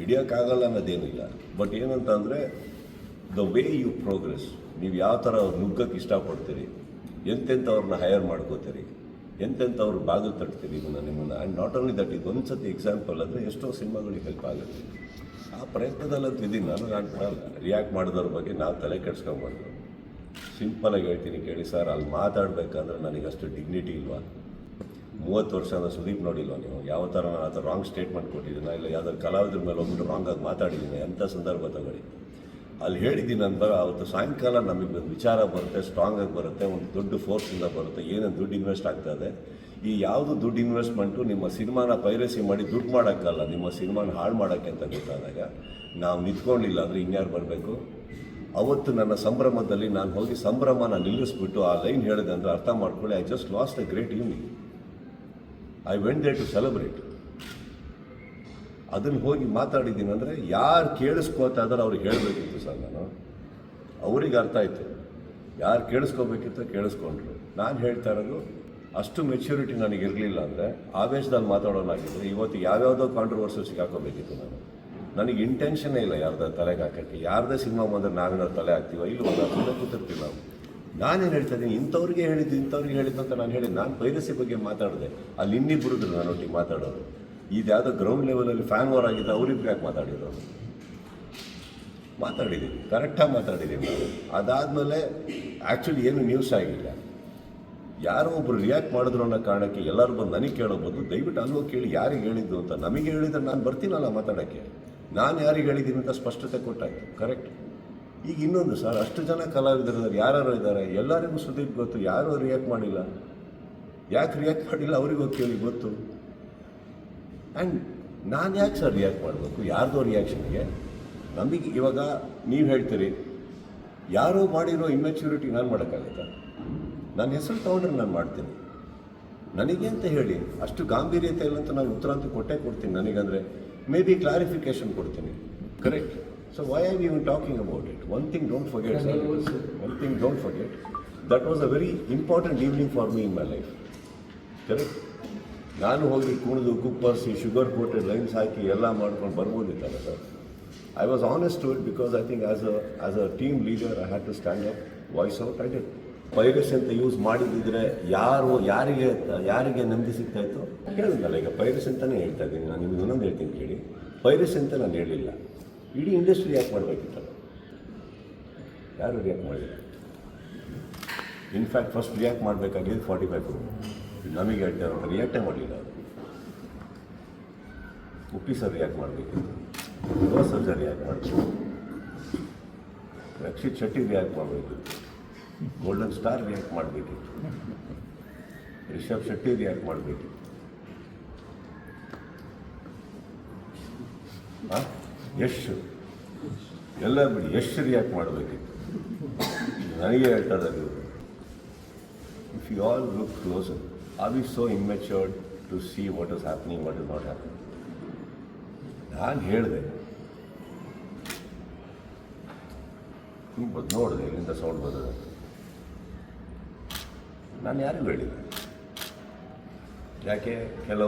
ಹಿಡಿಯೋಕ್ಕಾಗಲ್ಲ ಅನ್ನೋದೇನಿಲ್ಲ. ಬಟ್ ಏನಂತ ಅಂದರೆ ದ ವೇ ಯು ಪ್ರೋಗ್ರೆಸ್, ನೀವು ಯಾವ ಥರ ನುಗ್ಗಕ್ಕೆ ಇಷ್ಟಪಡ್ತೀರಿ, ಎಂತೆಂಥವ್ರನ್ನ ಹೈಯರ್ ಮಾಡ್ಕೋತೀರಿ, ಎಂತೆಂಥವ್ರು ಬಾಗಿಲು ತಟ್ತೀರಿ ನಿಮ್ಮನ್ನು. ಆ್ಯಂಡ್ ನಾಟ್ ಓನ್ಲಿ ದಟ್, ಇದು ಒಂದು ಸತಿ ಎಕ್ಸಾಂಪಲ್ ಅಂದರೆ ಎಷ್ಟೋ ಸಿನಿಮಾಗಳಿಗೆ ಹೆಲ್ಪ್ ಆಗುತ್ತೆ. ಆ ಪ್ರಯತ್ನದಲ್ಲಂತೂ ಇದ್ದೀನಿ ನಾನು ಕೊಡಲ್ಲ. ರಿಯಾಕ್ಟ್ ಮಾಡಿದವ್ರ ಬಗ್ಗೆ ನಾವು ತಲೆ ಕೆಡ್ಸ್ಕೊಂಬಾರ್ದು. ಸಿಂಪಲಾಗಿ ಹೇಳ್ತೀನಿ ಕೇಳಿ ಸರ್, ಅಲ್ಲಿ ಮಾತಾಡಬೇಕಂದ್ರೆ ನನಗಷ್ಟು ಡಿಗ್ನಿಟಿ ಇಲ್ವಾ? 30 ವರ್ಷ ಸುದೀಪ್ ನೋಡಿಲ್ವ ನೀವು? ಯಾವ ಥರ ನಾನು ಆ ಥರ ರಾಂಗ್ ಸ್ಟೇಟ್ಮೆಂಟ್ ಕೊಟ್ಟಿದ್ದೀನಿ, ಇಲ್ಲ ಯಾವ್ದಾದ್ರು ಕಲಾವಿದ್ರ ಮೇಲೆ ಹೋಗ್ಬಿಟ್ಟು ರಾಂಗಾಗಿ ಮಾತಾಡಿದ್ದೀನಿ. ಎಂಥ ಸಂದರ್ಭ ತಗೊಳ್ಳಿ, ಅಲ್ಲಿ ಹೇಳಿದ್ದೀನಿ ಅಂತ ಅವತ್ತು ಸಾಯಂಕಾಲ ನಮಗೆ ವಿಚಾರ ಬರುತ್ತೆ, ಸ್ಟ್ರಾಂಗಾಗಿ ಬರುತ್ತೆ, ಒಂದು ದೊಡ್ಡ ಫೋರ್ಸಿಂದ ಬರುತ್ತೆ, ಏನೇನು ದುಡ್ಡು ಇನ್ವೆಸ್ಟ್ ಆಗ್ತದೆ. ಈ ಯಾವುದು ದುಡ್ಡು ಇನ್ವೆಸ್ಟ್ಮೆಂಟು ನಿಮ್ಮ ಸಿನಿಮಾನ ಪೈರಸಿ ಮಾಡಿ ದುಡ್ಡು ಮಾಡೋಕ್ಕಲ್ಲ, ನಿಮ್ಮ ಸಿನಿಮಾನ ಹಾಳು ಮಾಡೋಕ್ಕೆ ಅಂತ ಗೊತ್ತಾದಾಗ ನಾವು ನಿಂತ್ಕೊಂಡಿಲ್ಲ ಅಂದರೆ ಇನ್ಯಾರು ಬರಬೇಕು? ಅವತ್ತು ನನ್ನ ಸಂಭ್ರಮದಲ್ಲಿ ನಾನು ಹೋಗಿ ಸಂಭ್ರಮನ ನಿಲ್ಲಿಸ್ಬಿಟ್ಟು ಆ ಲೈನ್ ಹೇಳಿದೆ ಅಂದರೆ ಅರ್ಥ ಮಾಡ್ಕೊಳ್ಳಿ, I just lost a great evening. I went there to celebrate. ಅದನ್ನು ಹೋಗಿ ಮಾತಾಡಿದ್ದೀನಿ ಅಂದರೆ ಯಾರು ಕೇಳಿಸ್ಕೋತಾ ಇದ್ದಾರೆ ಅವ್ರಿಗೆ ಹೇಳಬೇಕಿತ್ತು ಸರ್. ನಾನು ಅವ್ರಿಗೆ ಅರ್ಥ ಆಯಿತು, ಯಾರು ಕೇಳಿಸ್ಕೋಬೇಕಿತ್ತು ಕೇಳಿಸ್ಕೊಂಡ್ರು. ನಾನು ಹೇಳ್ತಾ ಇರೋದು ಅಷ್ಟು ಮೆಚ್ಯೂರಿಟಿ ನನಗಿರಲಿಲ್ಲ ಅಂದರೆ, ಆವೇಶದಲ್ಲಿ ಮಾತಾಡೋನಾಗಿದ್ದರೆ ಇವತ್ತು ಯಾವ್ಯಾವುದೋ ಕಾಂಟ್ರವರ್ಸಿ ಸಿಗಾಕೋಬೇಕಿತ್ತು. ನನಗೆ ಇಂಟೆನ್ಷನ್ನೇ ಇಲ್ಲ ಯಾರ್ದ ತಲೆಗೆ ಹಾಕೋಕ್ಕೆ. ಯಾರ್ದೇ ಸಿನಿಮಾ ಬಂದರೆ ನಾವೇನಾದ್ರು ತಲೆ ಹಾಕ್ತೀವ? ಇಲ್ಲ, ಒಂದು ಸುಮ್ಮನೆ ಕೂತಿರ್ತೀವಿ ನಾವು. ನಾನೇನು ಹೇಳ್ತಾ ಇದ್ದೀನಿ, ಇಂಥವ್ರಿಗೆ ಹೇಳಿದ್ದು ಅಂತ ನಾನು ಹೇಳಿದ್ದು. ನಾನು ಪೈರಸಿ ಬಗ್ಗೆ ಮಾತಾಡಿದೆ, ಅಲ್ಲಿ ಇನ್ನಿಬ್ಬರಿದ್ರು ನನ್ನೊಟ್ಟಿಗೆ ಮಾತಾಡೋರು. ಇದು ಯಾವುದೋ ಗ್ರೌಂಡ್ ಲೆವೆಲಲ್ಲಿ ಫ್ಯಾನ್ ವಾರ್ ಆಗಿದೆ, ಅವ್ರಿಬ್ರು ಯಾಕೆ ಮಾತಾಡಿರೋರು? ಮಾತಾಡಿದ್ದೀವಿ, ಕರೆಕ್ಟಾಗಿ ಮಾತಾಡಿದ್ದೀವಿ ನಾವು. ಅದಾದಮೇಲೆ ಆ್ಯಕ್ಚುಲಿ ಏನು ನ್ಯೂಸ್ ಆಗಿಲ್ಲ. ಯಾರೋ ಒಬ್ರು ರಿಯಾಕ್ಟ್ ಮಾಡಿದ್ರು ಅನ್ನೋ ಕಾರಣಕ್ಕೆ ಎಲ್ಲರೂ ಬಂದು ನನಗೆ ಕೇಳೋ ಬದಲು ದಯವಿಟ್ಟು ಅಲ್ಲೋ ಕೇಳಿ ಯಾರಿಗೆ ಹೇಳಿದ್ದು ಅಂತ. ನಮಗೆ ಹೇಳಿದ್ರೆ ನಾನು ಬರ್ತೀನಲ್ಲ ಮಾತಾಡೋಕ್ಕೆ, ನಾನು ಯಾರಿಗೆ ಹೇಳಿದ್ದೀನಿ ಅಂತ ಸ್ಪಷ್ಟತೆ ಕೊಟ್ಟಾಯ್ತು. ಕರೆಕ್ಟ್. ಈಗ ಇನ್ನೊಂದು ಸರ್, ಅಷ್ಟು ಜನ ಕಲಾವಿದರಿದ್ದಾರೆ, ಯಾರು ಇದ್ದಾರೆ, ಎಲ್ಲರಿಗೂ ಸುದೀಪ್ ಗೊತ್ತು, ಯಾರೂ ರಿಯಾಕ್ಟ್ ಮಾಡಿಲ್ಲ. ಯಾಕೆ ರಿಯಾಕ್ಟ್ ಮಾಡಿಲ್ಲ ಅವ್ರಿಗೂ ಕೇಳಿ ಗೊತ್ತು. ಆ್ಯಂಡ್ ನಾನು ಯಾಕೆ ಸರ್ ರಿಯಾಕ್ಟ್ ಮಾಡಬೇಕು ಯಾರ್ದೋ ರಿಯಾಕ್ಷನ್ಗೆ? ನಮಗೆ ಇವಾಗ ನೀವು ಹೇಳ್ತೀರಿ ಯಾರೋ ಮಾಡಿರೋ ಇಮ್ಮೆಚ್ಯೂರಿಟಿ ನಾನು ಮಾಡೋಕ್ಕಾಗತ್ತಾ? ನನ್ನ ಹೆಸರು ತೊಗೊಂಡ್ರೆ ನಾನು ಮಾಡ್ತೀನಿ. ನನಗೆ ಅಂತ ಹೇಳಿ ಅಷ್ಟು ಗಾಂಭೀರ್ಯತೆ ಇಲ್ಲ ಅಂತ ನಾನು ಉತ್ತರ ಅಂತೂ ಕೊಡ್ತೀನಿ. ನನಗಂದರೆ ಮೇ ಬಿ ಕ್ಲಾರಿಫಿಕೇಷನ್ ಕೊಡ್ತೀನಿ. Correct. So why are you talking about it? One thing don't forget sir, one thing don't forget, that was a very important evening for me in my life. Correct. ನಾನು ಹೋಗಿ ಕುಣಿದು ಕುಪ್ಪರ್ಸಿ sugar coated lines ಹಾಕಿ ಎಲ್ಲ ಮಾಡ್ಕೊಂಡು ಬರ್ಬೋದಿತ್ತಲ್ಲ sir. I was honest to it because I think as a team leader I had to stand up voice out. I did. Piracy ಅಂತ use ಮಾಡಿದ್ದಿದ್ರೆ ಯಾರಿಗೆ ನೆಮ್ಮದಿ ಸಿಗ್ತಾಯಿತ್ತು ಹೇಳಿದ್ನಲ್ಲ. ಈಗ ಪೈರಸಿ ಅಂತಲೇ ಹೇಳ್ತಾ ಇದ್ದೀನಿ ನಾನು. ನಿಮಗೆ ಇನ್ನೊಂದು ಹೇಳ್ತೀನಿ ಕೇಳಿ. ಪೈರಸಿ ಅಂತ ನಾನು ಹೇಳಿಲ್ಲ, ಇಡೀ ಇಂಡಸ್ಟ್ರಿ ಯಾಕೆ ಮಾಡಬೇಕಿತ್ತಲ್ಲ, ಯಾರು ರಿಯಾಕ್ಟ್ ಮಾಡಿಲ್ಲ. ಇನ್ಫ್ಯಾಕ್ಟ್ ಫಸ್ಟ್ ರಿಯಾಕ್ಟ್ ಮಾಡಬೇಕಾಗಿದ್ದು 45 crore. ನಮಗೆ ಹೇಳ್ತಾರೆ ರಿಯಾಕ್ಟೇ ಮಾಡಲಿಲ್ಲ. ಉಪ್ಪಿ ಸರ್ ರಿಯಾಕ್ಟ್ ಮಾಡಬೇಕಿತ್ತು, ಯುವ ಸರ್ಜಾ ರಿಯಾಕ್ಟ್ ಮಾಡಬೇಕು, ರಕ್ಷಿತ್ ಶೆಟ್ಟಿ ರಿಯಾಕ್ಟ್ ಮಾಡಬೇಕಿತ್ತು, ಗೋಲ್ಡನ್ ಸ್ಟಾರ್ ರಿಯಾಕ್ಟ್ ಮಾಡಬೇಕಿತ್ತು, ರಿಷಬ್ ಶೆಟ್ಟಿ ರಿಯಾಕ್ಟ್ ಮಾಡಬೇಕಿತ್ತು, ಯಶ್ ಎಲ್ಲ ಬಿಡಿ, ಯಶ್ ರಿಯಾಕ್ಟ್ ಮಾಡಬೇಕಿತ್ತು. ನನಗೆ ಹೇಳ್ತಾ ಇದ್ದಾರೆ ಇವರು. If you all look closer, are we so immatured to see what is happening, what is not happening. ನಾನು ಹೇಳಿದೆ, ನೋಡಿದೆ ಇಲ್ಲಿಂದ ಸೌಂಡ್ ಬರ್ತದೆ. ನಾನು ಯಾರಿಗೂ ಹೇಳಿದೆ. ಯಾಕೆ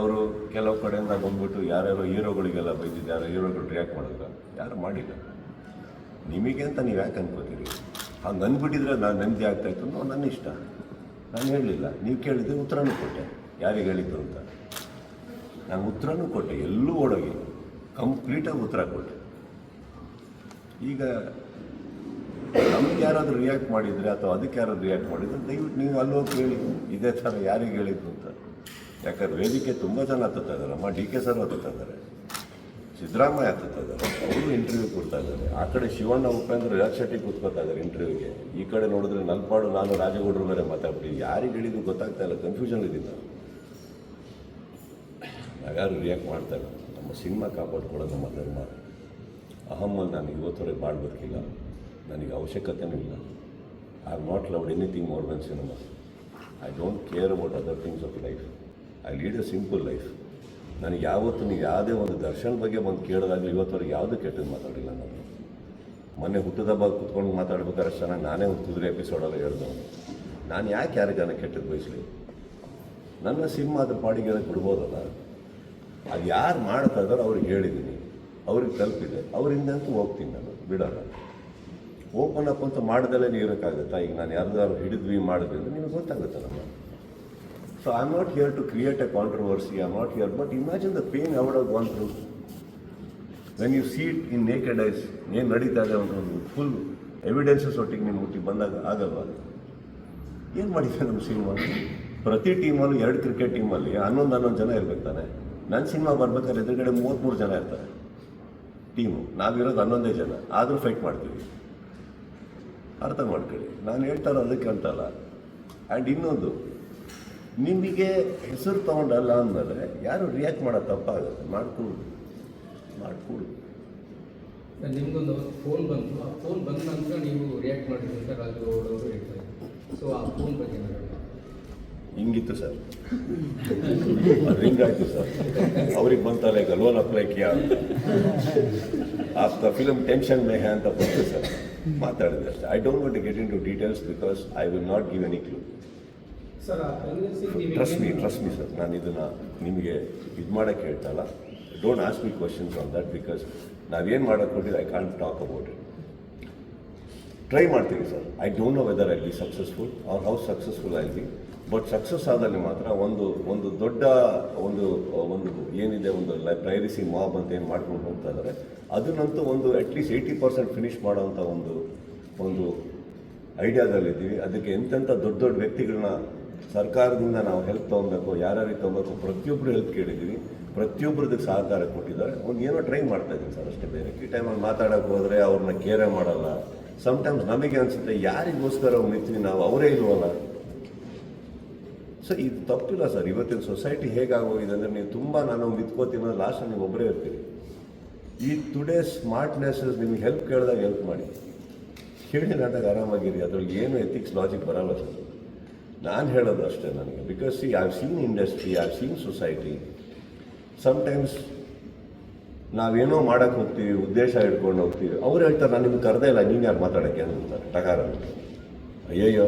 ಕೆಲವು ಕಡೆಯಿಂದ ಬಂದ್ಬಿಟ್ಟು ಯಾರ್ಯಾರೋ ಹೀರೋಗಳಿಗೆಲ್ಲ ಬೈದಿದ್ದು, ಯಾರೋ ಹೀರೋಗಳು ರಿಯಾಕ್ಟ್ ಮಾಡಿದ್ರ, ಯಾರು ಮಾಡಿಲ್ಲ. ನಿಮಗೆ ಅಂತ ನೀವು ಯಾಕೆ ಅನ್ಕೋತೀರಿ? ಹಂಗೆ ಅಂದ್ಬಿಟ್ಟಿದ್ರೆ ನಾನು ನೆಮ್ಮದಿ ಆಗ್ತಾಯಿತ್ತು ಅನ್ನೋ ನನ್ನ ಇಷ್ಟ. ನಾನು ಹೇಳಲಿಲ್ಲ, ನೀವು ಕೇಳಿದ್ದೆ ಉತ್ತರನೂ ಕೊಟ್ಟೆ, ಯಾರಿಗೆ ಹೇಳಿದ್ದು ಅಂತ. ನಾನು ಉತ್ತರನೂ ಕೊಟ್ಟೆ, ಎಲ್ಲೂ ಓಡೋಗಿ ಕಂಪ್ಲೀಟಾಗಿ ಉತ್ತರ ಕೊಟ್ಟೆ. ಈಗ ನಮ್ಗೆ ಯಾರಾದರೂ ರಿಯಾಕ್ಟ್ ಮಾಡಿದರೆ ಅಥವಾ ಅದಕ್ಕೆ ಯಾರಾದ್ರು ರಿಯಾಕ್ಟ್ ಮಾಡಿದರೆ ದಯವಿಟ್ಟು ನೀವು ಅಲ್ಲೋಗಿ ಕೇಳಿ ಇದೇ ಥರ ಯಾರಿಗೆ ಹೇಳಿದ್ದು ಅಂತ. ಯಾಕಂದ್ರೆ ವೇದಿಕೆ ತುಂಬ ಜನ ಹತ್ತುತ್ತಾ ಇದ್ದಾರಮ್ಮ. ಡಿ ಕೆ ಸರ್ ಹತ್ತುತ್ತಾ ಇದ್ದಾರೆ, ಸಿದ್ದರಾಮಯ್ಯ ಹತ್ತುತ್ತಾ ಇದ್ದಾರೆ, ಅವರು ಇಂಟರ್ವ್ಯೂ ಕೊಡ್ತಾ ಇದ್ದಾರೆ. ಆ ಕಡೆ ಶಿವಣ್ಣ ಉಪೇಂದ್ರ ರಾಜ್ ಶೆಟ್ಟಿ ಕೂತ್ಕೊತಾ ಇದ್ದಾರೆ ಇಂಟರ್ವ್ಯೂಗೆ. ಈ ಕಡೆ ನೋಡಿದ್ರೆ ನಲ್ಪಾಡು ನಾನು ರಾಜಗೌಡರು ಬೇರೆ ಮಾತಾಡ್ಬಿಟ್ಟು ಯಾರಿಗೆ ಹೇಳಿದ್ದು ಗೊತ್ತಾಗ್ತಾ ಇಲ್ಲ, ಕನ್ಫ್ಯೂಷನ್ ಇದ್ದೀನಿ. ಯಾರು ರಿಯಾಕ್ಟ್ ಮಾಡ್ತಾ ಇಲ್ಲ. ನಮ್ಮ ಸಿನಿಮಾ ಕಾಪಾಡ್ಕೊಳ್ಳೋದು ನಮ್ಮ ಧರ್ಮ. ಅಹಮ್ಮಲ್ಲಿ ನಾನು ಇವತ್ತವರೆಗೆ ಬಾಳ್ ಬದುಕಿಲ್ಲ, ನನಗೆ ಅವಶ್ಯಕತೆಯೂ ಇಲ್ಲ. I have not loved anything more than cinema. I don't care about other things of life. I lead A simple life. ನನಗೆ ಯಾವತ್ತೂ ನೀವು ಯಾವುದೇ ಒಂದು ದರ್ಶನ್ ಬಗ್ಗೆ ಬಂದು ಕೇಳಿದಾಗಲೂ ಇವತ್ತವರೆಗೆ ಯಾವುದೂ ಕೆಟ್ಟದ್ದು ಮಾತಾಡಿಲ್ಲ ನಾನು. ಮೊನ್ನೆ ಹುಟ್ಟಿದ ಹಬ್ಬ ಕೂತ್ಕೊಂಡು ಮಾತಾಡ್ಬೇಕಾದ್ರೆ ಚೆನ್ನಾಗಿ ನಾನೇ ಹುಟ್ಟಿದ್ರೆ ಎಪಿಸೋಡೆಲ್ಲ ಹೇಳ್ದವನು. ನಾನು ಯಾಕೆ ಯಾರಿಗಾನ ಕೆಟ್ಟದ್ದು ಬಯಸಲಿ? ನನ್ನ ಸಿನಿಮಾ ಅದ್ರ ಪಾಡಿಗೆ ಬಿಡ್ಬೋದಲ್ಲ. ಅದು ಯಾರು ಮಾಡ್ತಾ ಇದ್ದಾರೋ ಅವ್ರಿಗೆ ಹೇಳಿದ್ದೀನಿ, ಅವ್ರಿಗೆ ತಲುಪಿದೆ, ಅವರಿಂದಂತೂ ಹೋಗ್ತೀನಿ ನಾನು, ಬಿಡೋಲ್ಲ. ಓಪನ್ ಅಪ್ ಅಂತ ಮಾಡ್ದಲ್ಲೇ ಇರೋಕ್ಕಾಗುತ್ತಾ? ಈಗ ನಾನು ಯಾರ್ದಾರು ಹಿಡಿದ್ವಿ ಮಾಡಿದ್ವಿ ಅಂದರೆ ನಿಮಗೆ ಗೊತ್ತಾಗುತ್ತೆ ನಮ್ಮ. So I'm not here to create a controversy, I'm not here, but imagine the pain I would have gone through. When you see it in naked eyes, ಏನು ನಡೀತಾ ಇದೆ ಒಂದು ಫುಲ್ ಎವಿಡೆನ್ಸಸ್ ಒಟ್ಟಿಗೆ ನಿಮ್ಮ ಮುಟ್ಟಿಗೆ ಬಂದಾಗ ಆಗಲ್ವಾ? ಏನು ಮಾಡಿದೆ ನಮ್ಮ ಸಿನಿಮಾ? ಪ್ರತಿ ಟೀಮಲ್ಲೂ 2 ಕ್ರಿಕೆಟ್ ಟೀಮಲ್ಲಿ 11 ಜನ ಇರ್ಬೇಕು ತಾನೆ. ನನ್ನ ಸಿನಿಮಾ ಬರ್ಬೇಕಾದ್ರೆ ಎದುರುಗಡೆ 33 ಜನ ಇರ್ತಾರೆ ಟೀಮು. ನಾವಿರೋದು 11 ಜನ, ಆದರೂ ಫೈಟ್ ಮಾಡ್ತೀವಿ. ಅರ್ಥ ಮಾಡ್ಕೊಳ್ಳಿ, ನಾನು ಹೇಳ್ತಾರೋ ಅದಕ್ಕೆ ಅಂತಲ್ಲ. ಆ್ಯಂಡ್ ಇನ್ನೊಂದು, ನಿಮಗೆ ಹೆಸರು ತೊಗೊಂಡಲ್ಲ ಅಂದಮೇಲೆ ಯಾರು ರಿಯಾಕ್ಟ್ ಮಾಡೋದು ತಪ್ಪಾಗುತ್ತೆ. ಮಾಡ್ಕೊಡು. ನಿಮಗೊಂದು ಫೋನ್ ಬಂತು, ಆ ಫೋನ್ ಬಂದ ನಂತರ ನೀವು ರಿಯಾಕ್ಟ್ ಮಾಡಿದ್ರಿ ಅಂತ ರಾಜಗೌಡ ಅವರು ಹೇಳ್ತಾರೆ. ಸೊ ಆ ಫೋನ್ ಬಗ್ಗೆ ಹಿಂಗಿತ್ತು ಸರ್, ರಿಂಗ್ ಆಯಿತು ಸರ್, ಅವ್ರಿಗೆ ಬಂತಲ್ಲ ಈಗ ಲೋನ್ ಅಪ್ಲೈ ಕಿಯಾ ಆಫ್ಟರ್ ಫಿಲಮ್ ಟೆನ್ಷನ್ ಮೇ ಹ್ಯಾ ಅಂತ ಬಂತು ಸರ್. ಮಾತಾಡಿದೆ ಅಷ್ಟೇ. I don't want to get into details because I will not give any clue. Trust me sir, ನಾನು ಇದನ್ನು ನಿಮಗೆ ಇದು ಮಾಡೋಕ್ಕೆ ಹೇಳ್ತಲ್ಲ. Don't ask me questions on that because ನಾವೇನು ಮಾಡೋಕ್ಕೆ ಕೊಟ್ಟಿದ್ದು I can't talk about it. Try ಮಾಡ್ತೀವಿ sir. I don't know whether I be successful or how successful I be. But success ಆದಲ್ಲಿ ಮಾತ್ರ ಒಂದು ದೊಡ್ಡ ಒಂದು ಏನಿದೆ ಒಂದು ಪ್ರೈರಸಿ ಮಾಬ್ ಅಂತ ಏನು ಮಾಡ್ಕೊಂಡು ಹೋಗ್ತಾ ಇದ್ದಾರೆ, ಅದನ್ನಂತೂ ಒಂದು ಅಟ್ಲೀಸ್ಟ್ 80% ಫಿನಿಷ್ ಮಾಡೋವಂಥ ಒಂದು ಐಡಿಯಾದಲ್ಲಿದ್ದೀವಿ. ಅದಕ್ಕೆ ಎಂತೆಂಥ ದೊಡ್ಡ ವ್ಯಕ್ತಿಗಳನ್ನ ಸರ್ಕಾರದಿಂದ ನಾವು ಹೆಲ್ಪ್ ತೊಗೊಬೇಕು, ಯಾರ್ಯಾರಿಗೆ ತೊಗೋಬೇಕು, ಪ್ರತಿಯೊಬ್ಬರು ಹೆಲ್ಪ್ ಕೇಳಿದ್ದೀವಿ. ಪ್ರತಿಯೊಬ್ಬರದಕ್ಕೆ ಸಹಕಾರ ಕೊಟ್ಟಿದ್ದಾರೆ. ಏನೋ ಟ್ರೈ ಮಾಡ್ತಾ ಇದ್ದೀನಿ ಸರ್ ಅಷ್ಟೇ. ಬೇರೆ ಈ ಟೈಮಲ್ಲಿ ಮಾತಾಡೋಕ್ಕೆ ಹೋದರೆ ಅವ್ರನ್ನ ಕೇರೇ ಮಾಡಲ್ಲ. ಸಮ್ಟೈಮ್ಸ್ ನಮಗೆ ಅನಿಸುತ್ತೆ ಯಾರಿಗೋಸ್ಕರ ನಿಂತೀವಿ ನಾವು, ಅವರೇ ಇಲ್ವಲ್ಲ. ಸೊ ಇದು ತಪ್ಪಿಲ್ಲ ಸರ್. ಇವತ್ತಿನ ಸೊಸೈಟಿ ಹೇಗಾಗೋಗಿದೆ ಅಂದರೆ, ನೀವು ತುಂಬ ನಾನು ಮಿತ್ಕೋತೀನಿ, ಲಾಸ್ಟ್ ನೀವು ಒಬ್ಬರೇ ಇರ್ತೀರಿ. ಈ ಟುಡೇ ಸ್ಮಾರ್ಟ್ನೆಸ್ಸಸ್ ನಿಮಗೆ ಹೆಲ್ಪ್ ಕೇಳಿದಾಗ ಹೆಲ್ಪ್ ಮಾಡಿ, ಕೇಳಿ ನಾಟಾಗ ಆರಾಮಾಗಿರಿ. ಅದ್ರಲ್ಲಿ ಏನು ಎಥಿಕ್ಸ್ ಲಾಜಿಕ್ ಬರಲ್ಲ ಸರ್. ನಾನು ಹೇಳೋದು ಅಷ್ಟೇ ನನಗೆ. Because I have seen industry, I have seen society. Sometimes ನಾವೇನೋ ಮಾಡೋಕ್ಕೆ ಹೋಗ್ತೀವಿ, ಉದ್ದೇಶ ಹಿಡ್ಕೊಂಡು ಹೋಗ್ತೀವಿ. ಅವ್ರು ಹೇಳ್ತಾರೆ ನಾನು ನಿಮ್ಗೆ ಕರೆದೇ ಇಲ್ಲ, ನೀನು ಯಾರು ಮಾತಾಡೋಕ್ಕೆ ಅಂತಾರೆ ಟಕಾರ. ಅಯ್ಯಯ್ಯೋ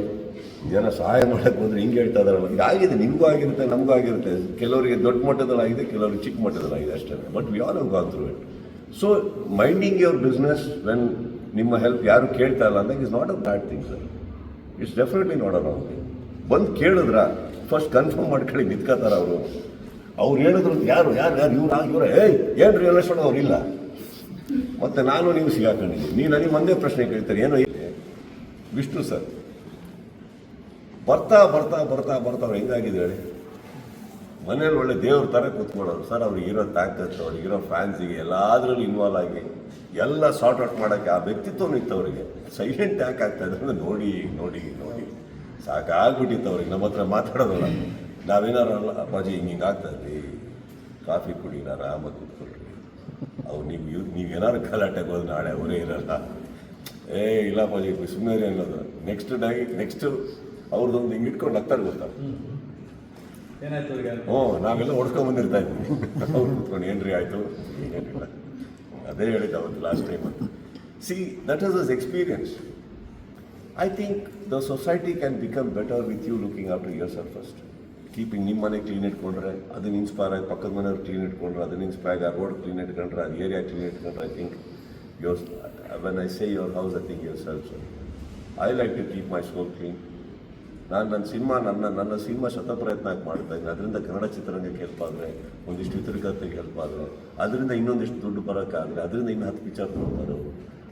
ಜನ ಸಹಾಯ ಮಾಡೋಕ್ಕೆ ಹೋದ್ರೆ ಹಿಂಗೆ ಹೇಳ್ತಾ ಇದಾರಲ್ಲ, ಈಗ ಆಗಿದೆ, ನಿಮಗೂ ಆಗಿರುತ್ತೆ, ನಮಗೂ ಆಗಿರುತ್ತೆ. ಕೆಲವರಿಗೆ ದೊಡ್ಡ ಮಟ್ಟದಲ್ಲಿ ಆಗಿದೆ, ಕೆಲವರಿಗೆ ಚಿಕ್ಕ ಮಟ್ಟದಲ್ಲಿ ಆಗಿದೆ ಅಷ್ಟೇ. But we all have gone through it. So minding your business when ನಿಮ್ಮ ಹೆಲ್ಪ್ ಯಾರು ಕೇಳ್ತಾ ಇಲ್ಲ ಅಂದಾಗ is not a bad thing sir. It's definitely not a wrong thing. ಬಂದು ಕೇಳಿದ್ರ ಫಸ್ಟ್ ಕನ್ಫರ್ಮ್ ಮಾಡ್ಕೊಳ್ಳಿ, ನಿಂತ್ಕೋತಾರ ಅವರು. ಅವ್ರು ಹೇಳಿದ್ರು ಯಾರು ಇವ್ರು ಏನು ರಿಯಲೈಸೇಷನ್ ಅವ್ರಿಲ್ಲ. ಮತ್ತು ನಾನು ನೀವು ಸಿಗಾಕೊಂಡಿದ್ದೀನಿ. ನೀವು ನನಗೆ ಒಂದೇ ಪ್ರಶ್ನೆ ಕೇಳ್ತಾರೆ, ಏನೋ ವಿಷ್ಣು ಸರ್ ಬರ್ತಾ ಅವ್ರು ಹೆಂಗಾಗಿದೆ ಹೇಳಿ, ಮನೇಲಿ ಒಳ್ಳೆ ದೇವ್ರ ಥರ ಕೂತ್ಕೊಳ್ಳೋರು ಸರ್. ಅವ್ರಿಗೆ ಇರೋ ತಾಕತ್ತು, ಅವ್ರಿಗೆ ಇರೋ ಫ್ಯಾನ್ಸಿಗೆ ಎಲ್ಲಾದ್ರಲ್ಲಿ ಇನ್ವಾಲ್ವ್ ಆಗಿ ಎಲ್ಲ ಸಾರ್ಟ್ ಔಟ್ ಮಾಡೋಕ್ಕೆ ಆ ವ್ಯಕ್ತಿತ್ವ ಇತ್ತು ಅವರಿಗೆ. ಸೈಲೆಂಟ್ ಯಾಕೆ ಆಗ್ತಾ ಇದೆ ಅಂದರೆ ನೋಡಿ ಸಾಕಾಗ್ಬಿಟ್ಟಿತ್ತು ಅವ್ರಿಗೆ. ನಮ್ಮ ಹತ್ರ ಮಾತಾಡೋದಲ್ಲ, ನಾವೇನಾರು ಅಲ್ಲ ಅಪ್ಪಾಜಿ ಹಿಂಗೆ ಆಗ್ತಾ ಇದ್ವಿ, ಕಾಫಿ ಕುಡಿನ ಆರಾಮಾಗಿ ಕೂತ್ಕೊಳ್ರಿ. ಅವ್ರು ನೀವೇನಾದ್ರು ಗಲಾಟೆಗೆ ಹೋದ್ರೆ ನಾಳೆ ಅವರೇ ಇರಲ್ಲ. ಇಲ್ಲ ಅಪ್ಪಾಜಿ ಸುಮ್ಮನೆ ಅನ್ನೋದು. ನೆಕ್ಸ್ಟ್ ಅವ್ರದ್ದೊಂದು ಹಿಂಗೆ ಇಟ್ಕೊಂಡು ಹತ್ತಾರೆ ಗೊತ್ತಾ, ನಾವೆಲ್ಲ ಹೊಡ್ಕೊಂಡ್ಬಂದಿರ್ತಾ ಇದ್ವಿ. ಅವ್ರು ಕೂತ್ಕೊಂಡು ಏನ್ರಿ ಆಯಿತು, ಏನಿಲ್ಲ, ಅದೇ ಹೇಳಿದ್ದು ಅವತ್ತು ಲಾಸ್ಟ್ ಟೈಮ್ ಅಂತ. See that is us experience. I think the society can become better with you looking after yourself first. Keeping ನಿಮ್ಮ ಮನೆ ಕ್ಲೀನ್ ಇಟ್ಕೊಂಡ್ರೆ ಅದನ್ನ ಇನ್ಸ್ಪೈರ್ ಆಗಿ ಪಕ್ಕದ ಮನೆಯವ್ರು ಕ್ಲೀನ್ ಇಟ್ಕೊಂಡ್ರೆ ಅದನ್ನ ಇನ್ಸ್ಪೈರ್ ಆಗಿ ರೋಡ್ ಕ್ಲೀನ್ ಇಟ್ಕೊಂಡ್ರೆ ಅದು ಏರಿಯಾ ಕ್ಲೀನ್ ಇಟ್ಕೊಂಡ್ರೆ I think your when I say your house I think yourself. I like to keep my soul clean. ನನ್ನ ಸಿನಿಮಾ ಶತಪ್ರಯತ್ನ ಮಾಡ್ತಾ ಇದ್ದೀನಿ. ಅದರಿಂದ ಕನ್ನಡ ಚಿತ್ರರಂಗಕ್ಕೆ ಹೆಲ್ಪ್ ಆದರೆ, ಒಂದಿಷ್ಟು ಚಿತ್ರಕಥೆಗೆ ಹೆಲ್ಪ್ ಆದರೆ, ಅದರಿಂದ ಇನ್ನೊಂದಿಷ್ಟು ದುಡ್ಡು ಬರೋಕ್ಕಾಗಲಿ, ಅದರಿಂದ ಇನ್ನೂ 10 ಪಿಕ್ಚರ್ ನೋಡ್ತಾರೆ.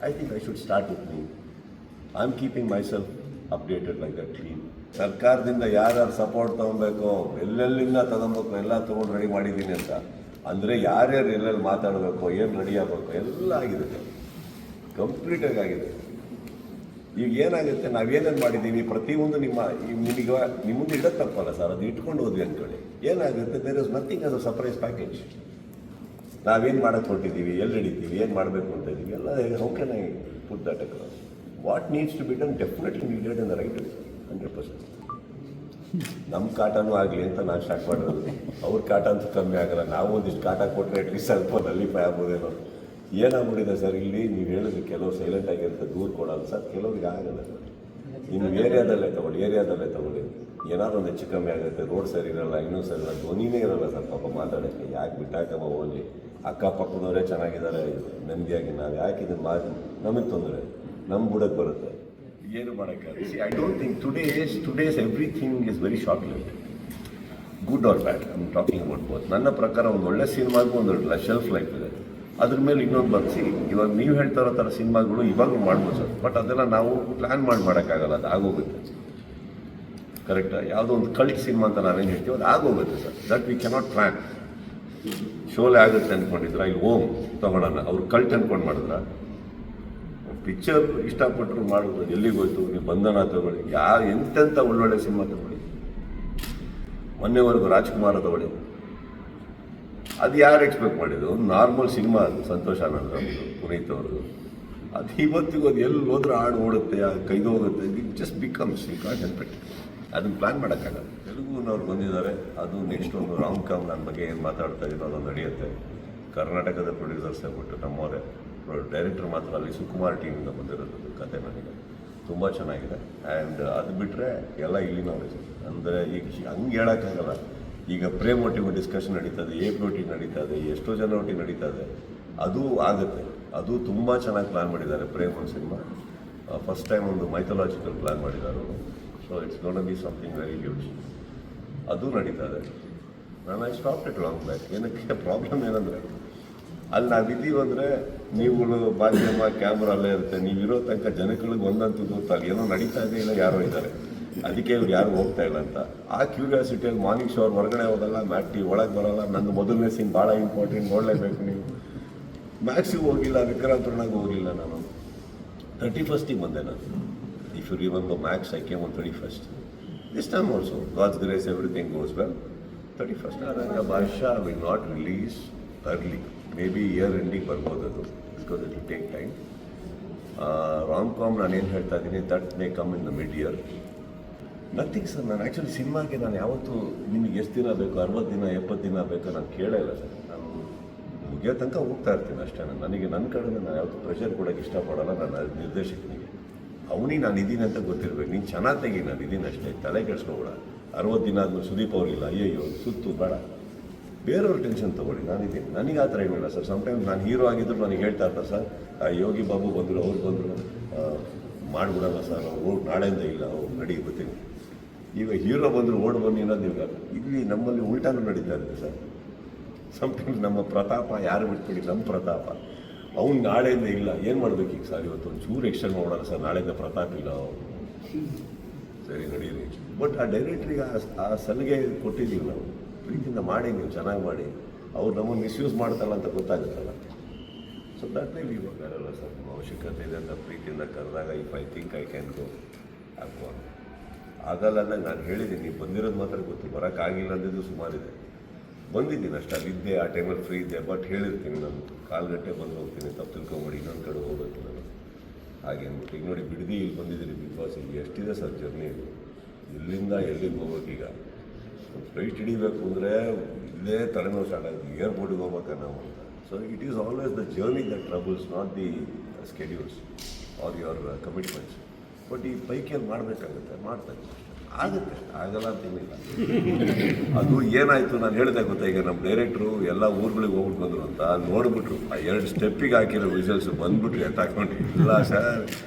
I think I should start with me. I am keeping my self updated like that clean. ಸರ್ಕಾರದಿಂದ ಯಾರ್ಯಾರು ಸಪೋರ್ಟ್ ತೊಗೊಬೇಕು, ಎಲ್ಲೆಲ್ಲಿಂದ ತಗೊಬೇಕು, ಎಲ್ಲ ತೊಗೊಂಡು ರೆಡಿ ಮಾಡಿದ್ದೀನಿ ಅಂತ ಅಂದರೆ ಯಾರ್ಯಾರು ಎಲ್ಲೆಲ್ಲಿ ಮಾತಾಡಬೇಕು, ಏನು ರೆಡಿ ಆಗಬೇಕು ಎಲ್ಲ ಆಗಿದೆ, ಕಂಪ್ಲೀಟಾಗಿ ಆಗಿದೆ. ಈಗ ಏನಾಗುತ್ತೆ, ನಾವೇನೇನು ಮಾಡಿದ್ದೀವಿ ಪ್ರತಿಯೊಂದು ನಿಮ್ಮದು ಇಡೋದು ತಪ್ಪಲ್ಲ ಸರ್, ಅದು ಇಟ್ಕೊಂಡು ಹೋದ್ವಿ ಅಂದ್ಕೊಳ್ಳಿ. ಏನಾಗುತ್ತೆ, there is nothing as a surprise package. ನಾವೇನು ಮಾಡೋಕ್ಕೆ ಹೊಟ್ಟಿದ್ದೀವಿ, ಎಲ್ಲಿ ಹಿಡಿತೀವಿ, ಏನು ಮಾಡಬೇಕು ಅಂತ ಇದ್ದೀವಿ ಎಲ್ಲ. How can I put that across? What needs to be done definitely needed in the right way 100%. ನಮ್ಮ ಕಾಟನೂ ಆಗಲಿ ಅಂತ ನಾನು ಸ್ಟಾರ್ಟ್ ಮಾಡಿರೋದು. ಅವ್ರ ಕಾಟ ಅಂತೂ ಕಮ್ಮಿ ಆಗಲ್ಲ. ನಾವು ಒಂದಿಷ್ಟು ಕಾಟ ಕೊಟ್ಟರೆ ಅಟ್ಲೀಸ್ಟ್ ಸ್ವಲ್ಪ ನಲ್ಲಿಫೈ ಆಗ್ಬೋದೇನೋ. ಏನಾಗ್ಬಿಟ್ಟಿದೆ ಸರ್ ಇಲ್ಲಿ, ನೀವು ಹೇಳಿದ್ರೆ ಕೆಲವು ಸೈಲೆಂಟ್ ಆಗಿರುತ್ತೆ, ದೂರ ಕೊಡಲ್ಲ ಸರ್, ಕೆಲವ್ರಿಗೆ ಆಗಲ್ಲ ಸರ್. ನಿಮ್ಮ ಏರಿಯಾದಲ್ಲೇ ತಗೊಳ್ಳಿ, ಏನಾದ್ರು ಒಂದು ಹೆಚ್ಚು ಕಮ್ಮಿ ಆಗುತ್ತೆ, ರೋಡ್ ಸರಿ ಇರಲ್ಲ, ಇನ್ನೂ ಸರಿ ಇರಲ್ಲ, ಧ್ವನಿನೇ ಇರಲ್ಲ ಸರ್ ಪಾಪ ಮಾತಾಡೋಕ್ಕೆ. ಯಾಕೆ ಬಿಟ್ಟಾಕಮ್ಮ ಹೋಗಿ, ಅಕ್ಕಪಕ್ಕದವರೇ ಚೆನ್ನಾಗಿದ್ದಾರೆ ನೆಮ್ಮದಿಯಾಗಿ, ನಾವು ಯಾಕೆ ಇದನ್ನು ನಮಗೆ ತೊಂದರೆ, ನಮ್ಮ ಬುಡಕ್ಕೆ ಬರುತ್ತೆ, ಏನು ಮಾಡೋಕ್ಕಾಗಲ್ಲ. I don't think today's everything is very short lived, good or bad. I am talking about both. ನನ್ನ ಪ್ರಕಾರ ಒಂದು ಒಳ್ಳೆ ಸಿನಿಮಾಗೂ ಒಂದು ಶೆಲ್ಫ್ ಲೈಫ್ ಇದೆ. ಅದ್ರ ಮೇಲೆ ಇನ್ನೊಂದು ಬರ್ಸಿ, ಇವಾಗ ನೀವು ಹೇಳ್ತಾ ಇರೋ ಥರ ಸಿನಿಮಾಗಳು ಇವಾಗಲೂ ಮಾಡ್ಬೋದು ಸರ್, ಬಟ್ ಅದೆಲ್ಲ ನಾವು ಪ್ಲ್ಯಾನ್ ಮಾಡೋಕ್ಕಾಗಲ್ಲ, ಅದು ಆಗೋಗುತ್ತೆ. ಕರೆಕ್ಟಾ? ಯಾವುದೋ ಒಂದು ಕಲ್ಟ್ ಸಿನಿಮಾ ಅಂತ ನಾವೇನು ಹೇಳ್ತೀವಿ ಅದು ಆಗೋಗುತ್ತೆ sir. That we cannot plan. Sholay ಆಗುತ್ತೆ ಅಂದ್ಕೊಂಡಿದ್ರ, ಇಲ್ಲಿ ಓಮ್ ತೊಗೊಳೋಣ, ಅವ್ರು ಕಲ್ಟ್ ಅಂದ್ಕೊಂಡು ಮಾಡಿದ್ರ. ಪಿಕ್ಚರ್ ಇಷ್ಟಪಟ್ಟರು ಮಾಡೋದು ಎಲ್ಲಿಗೆ ಹೋಯ್ತು, ನೀವು ಬಂಧನ ತಗೊಳ್ಳಿ, ಎಂತೆಂಥ ಒಳ್ಳೊಳ್ಳೆ ಸಿನಿಮಾ ತಗೊಳ್ಳಿ, ಮೊನ್ನೆವರೆಗೂ ರಾಜ್ಕುಮಾರ್ ತಗೊಳ್ಳಿ, ಅದು ಯಾರು ಎಕ್ಸ್ಪೆಕ್ಟ್ ಮಾಡಿದ್ರು? ನಾರ್ಮಲ್ ಸಿನಿಮಾ ಅದು, ಸಂತೋಷ್ ಆನಂದ್ ಅವ್ರದ್ದು, ಪುನೀತ್ ಅವ್ರದ್ದು. ಅದು ಇವತ್ತಿಗೂ ಅದು ಎಲ್ಲಿ ಹೋದ್ರೆ ಹಾಡು ಓಡುತ್ತೆ, ಕೈದು ಹೋಗುತ್ತೆ. It just becomes, you can't help it. ಅದನ್ನು ಪ್ಲ್ಯಾನ್ ಮಾಡೋಕ್ಕಾಗಲ್ಲ. ತೆಲುಗುನವ್ರು ಬಂದಿದ್ದಾರೆ, ಅದು ನೆಕ್ಸ್ಟ್ ಒಂದು ರಾಂಗ್ ಕಾಮ್ ನನ್ನ ಬಗ್ಗೆ ಏನು ಮಾತಾಡ್ತಾ ಇದ್ದೀರೋ ಅದೊಂದು ನಡೆಯುತ್ತೆ. ಕರ್ನಾಟಕದ ಪ್ರೊಡ್ಯೂಸರ್ಸ್ ಹೇಳ್ಬಿಟ್ಟು ನಮ್ಮವರೇ, ಡೈರೆಕ್ಟರ್ ಮಾತ್ರ ಅಲ್ಲಿ ಸುಕುಮಾರ್ ಟೀಮಿಂದ ಬಂದಿರೋದು ಕತೆ. ನನಗೆ ತುಂಬ ಚೆನ್ನಾಗಿದೆ. ಆ್ಯಂಡ್ ಅದು ಬಿಟ್ಟರೆ ಎಲ್ಲ ಇಲ್ಲಿನವ್ರೆ. ಅಂದರೆ ಈಗ ಹಂಗೆ ಹೇಳೋಕ್ಕಾಗಲ್ಲ. ಈಗ ಪ್ರೇಮ್ ಒಟ್ಟಿಗೆ ಡಿಸ್ಕಷನ್ ನಡೀತದೆ, ಒಟ್ಟಿಗೆ ನಡೀತಾ ಇದೆ, ಎಷ್ಟೋ ಜನ ಒಟ್ಟಿಗೆ ನಡೀತಾ ಇದೆ. ಅದು ಆಗುತ್ತೆ. ಅದು ತುಂಬ ಚೆನ್ನಾಗಿ ಪ್ಲ್ಯಾನ್ ಮಾಡಿದ್ದಾರೆ ಪ್ರೇಮ್ ಒಂದು ಸಿನಿಮಾ. ಫಸ್ಟ್ ಟೈಮ್ ಒಂದು ಮೈಥಾಲಜಿಕಲ್ ಪ್ಲ್ಯಾನ್ ಮಾಡಿದ್ದಾರೆ. So it's gonna be something very huge. ಅದು ನಡೀತಾ ಇದೆ. ನಾನು ಸ್ಟಾಪ್ ಇಟ್ ಲಾಂಗ್ ಬ್ಯಾಕ್. ಏನಕ್ಕೆ ಪ್ರಾಬ್ಲಮ್ ಏನಂದರೆ, ಅಲ್ಲಿ ನಾವಿದ್ದೀವಿ ಅಂದರೆ ನೀವುಗಳು ಮಾಧ್ಯಮ ಕ್ಯಾಮ್ರಾ ಅಲ್ಲೇ ಇರುತ್ತೆ, ನೀವಿರೋ ತನಕ ಜನಗಳಿಗೆ ಒಂದಂತೂ ಗೊತ್ತಾಗಲಿ, ಏನೋ ನಡೀತಾ ಇದೆ, ಇಲ್ಲ ಯಾರೋ ಇದ್ದಾರೆ, ಅದಕ್ಕೆ ಇವ್ರು ಯಾರು ಹೋಗ್ತಾ ಇಲ್ಲ ಅಂತ. ಆ ಕ್ಯೂರಿಯಾಸಿಟಿಯಲ್ಲಿ ಮಾರ್ನಿಂಗ್ ಶೋ ಹೊರಗಡೆ ಹೋಗಲ್ಲ, ಮ್ಯಾಟಿ ಒಳಗೆ ಬರೋಲ್ಲ. ನನ್ನ ಮೊದಲನೇ ಸೀನ್ ಭಾಳ ಇಂಪಾರ್ಟೆಂಟ್, ನೋಡಲೇಬೇಕು ನೀವು. ಮ್ಯಾಕ್ಸಿಗೆ ಹೋಗಿಲ್ಲ, ವಿಕ್ರಾಂತನಾಗ ಹೋಗಲಿಲ್ಲ. ನಾನು 31st ಬಂದೆ ನಾನು. If you remember Max I came on 31st. This time also God's grace everything goes well. 31st Baasha will not release early, maybe year ending ಬರ್ಬೋದು ಅದು, because it will take time. Ram ಕಾಮ್ ನಾನೇನು ಹೇಳ್ತಾ ಇದ್ದೀನಿ, that may come in the mid year. Nothing sir. ನಾನು actually ಸಿನಿಮಾಗೆ ನಾನು ಯಾವತ್ತೂ ನಿಮಗೆ ಎಷ್ಟು ದಿನ ಬೇಕು, 60 ದಿನ 70 ದಿನ ಬೇಕು ನಾನು ಕೇಳೇ ಇಲ್ಲ ಸರ್. ನಾನು ಮುಗಿಯೋ ತನಕ ಹೋಗ್ತಾ ಇರ್ತೀನಿ ಅಷ್ಟೇ. ನನಗೆ ನನ್ನ ಕಡೆಯಿಂದ ನಾನು ಯಾವತ್ತೂ ಪ್ರೆಷರ್ ಕೊಡೋಕ್ಕೆ ಇಷ್ಟಪಡೋಲ್ಲ ನನ್ನ ನಿರ್ದೇಶಕನಿಗೆ. ಅವನಿಗೆ ನಾನು ಇದ್ದೀನಿ ಅಂತ ಗೊತ್ತಿರ್ಬೇಕು. ನೀನು ಚೆನ್ನಾಗಿ ತೆಗಿ, ನಾನು ಇದ್ದೀನಿ ಅಷ್ಟೇ, ತಲೆ ಕೆಡಿಸ್ಕೊಬೇಡ. 60 ದಿನ ಆದ್ಮೇಲೆ ಸುದೀಪ್ ಅವ್ರಿಲ್ಲ, ಅಯ್ಯಯ್ಯೋ ಸುತ್ತು ಬೇಡ, ಬೇರೆಯವ್ರ ಟೆನ್ಷನ್ ತೊಗೊಳ್ಳಿ, ನಾನಿದ್ದೀನಿ. ನನಗೆ ಆ ಥರ ಏನಿಲ್ಲ ಸರ್. ಸಮ್ಟೈಮ್ಸ್ ನಾನು ಹೀರೋ ಆಗಿದ್ರು ನನಗೆ ಹೇಳ್ತಾ ಇರ್ತಾರೆ ಸರ್, ಯೋಗಿ ಬಾಬು ಬಂದರು, ಅವ್ರು ಬಂದರು, ಮಾಡಿಬಿಡಲ್ಲ ಸರ್, ಅವ್ರು ನಾಳೆಯಿಂದ ಇಲ್ಲ, ಅವ್ರು ನಡಿ ಬರ್ತೀನಿ. ಈಗ ಹೀರೋ ಬಂದರು ಓಡ್ ಬನ್ನಿ ಅನ್ನೋದು ನೀವು ಇಲ್ಲಿ ನಮ್ಮಲ್ಲಿ ಉಲ್ಟಾನು ನಡೀತಾ ಇದೆ ಸರ್. ಸಮ್ಟೈಮ್ಸ್ ನಮ್ಮ ಪ್ರತಾಪ ಯಾರು ಬಿಟ್ಬಿಡಿ, ನಮ್ಮ ಪ್ರತಾಪ ಅವ್ನು ನಾಳೆಯಿಂದ ಇಲ್ಲ, ಏನು ಮಾಡ್ಬೇಕು ಈಗ ಸರ್, ಇವತ್ತು ಒಂದು ಚೂರು ಎಕ್ಸ್ಟೆಂಡ್ ಮಾಡೋಣ ಸರ್, ನಾಳೆಯಿಂದ ಪ್ರತಾಪ್ ಇಲ್ಲ, ಸರಿ ನಡೀರಿ. ಬಟ್ ಆ ಡೈರೆಕ್ಟ್ರಿಗೆ ಆ ಸಲಿಗೆ ಕೊಟ್ಟಿದ್ದೀವಿ ನಾವು, ಪ್ರೀತಿಯಿಂದ ಮಾಡಿ, ನೀವು ಚೆನ್ನಾಗಿ ಮಾಡಿ, ಅವ್ರು ನಮ್ಮನ್ನು ಮಿಸ್ಯೂಸ್ ಮಾಡ್ತಲ್ಲ ಅಂತ ಗೊತ್ತಾಗುತ್ತಲ್ಲ. ಸೊ ದಟ್ ಮೇ ಬಿ ಬರಲ್ಲ ಸರ್, ನಮ್ಮ ಅವಶ್ಯಕತೆ ಇದೆ ಅಂತ ಪ್ರೀತಿಯಿಂದ ಕರೆದಾಗ if I think I can go ಹಾಕುವ ಆಗಲ್ಲ ಅಂದಾಗ ನಾನು ಹೇಳಿದ್ದೀನಿ. ನೀವು ಬಂದಿರೋದು ಮಾತ್ರ ಗೊತ್ತು, ಬರೋಕ್ಕಾಗಿಲ್ಲ ಅಂದಿದ್ದು ಸುಮಾರಿದೆ. ಬಂದಿದ್ದೀನಿ ಅಷ್ಟು, ಅಲ್ಲಿದ್ದೆ, ಆ ಟೈಮಲ್ಲಿ ಫ್ರೀ ಇದ್ದೆ. ಬಟ್ ಹೇಳಿರ್ತೀನಿ, ನಾನು 1/4 ಗಂಟೆ ಬಂದು ಹೋಗ್ತೀನಿ, ತಪ್ಪು ತಿಳ್ಕೊಂಬಿಡಿ, ಇನ್ನೊಂದು ಕಡೆ ಹೋಗ್ಬೇಕು ನಾನು ಹಾಗೆ ಅಂದ್ಬಿಟ್ಟು. ಈಗ ನೋಡಿ ಬಿಡದಿ ಇಲ್ಲಿ ಬಂದಿದ್ದೀನಿ ಬಿಗ್ ಬಾಸ್, ಇಲ್ಲಿ ಎಷ್ಟಿದೆ ಸರ್ ಜರ್ನಿ, ಇದು ಇಲ್ಲಿಂದ ಎಲ್ಲಿಗೆ ಹೋಗ್ಬೇಕು. ಈಗ ಫ್ಲೈಟ್ ಹಿಡಿಬೇಕು ಅಂದರೆ ಇಲ್ಲೇ ತಲೆನೋವು ಸ್ಟಾರ್ಟ್ ಆಗುತ್ತೆ, ಏರ್ಪೋರ್ಟಿಗೆ ಹೋಗ್ಬೇಕಾ ನಾವು ಅಂತ. So it is always the journey that troubles, not the schedules or your commitments. But ಈ ಪೈಕಿಯಲ್ಲಿ ಮಾಡಬೇಕಾಗುತ್ತೆ, ಮಾಡ್ತಾರೆ, ಆಗುತ್ತೆ, ಆಗಲ್ಲ ಅಂತೇನಿಲ್ಲ. ಅದು ಏನಾಯಿತು ನಾನು ಹೇಳಿದೆ ಗೊತ್ತಾ, ಈಗ ನಮ್ಮ ಡೈರೆಕ್ಟ್ರು ಎಲ್ಲ ಊರುಗಳಿಗೆ ಹೋಗ್ಬಿಟ್ಟು ಬಂದರು ಅಂತ ನೋಡಿಬಿಟ್ರು, ಆ 2 ಸ್ಟೆಪ್ಪಿಗೆ ಹಾಕಿರೋ ವಿಷಲ್ಸ್ ಬಂದುಬಿಟ್ರು ಎತ್ತಾಕೊಂಡು, ಇಲ್ಲ ಸರ್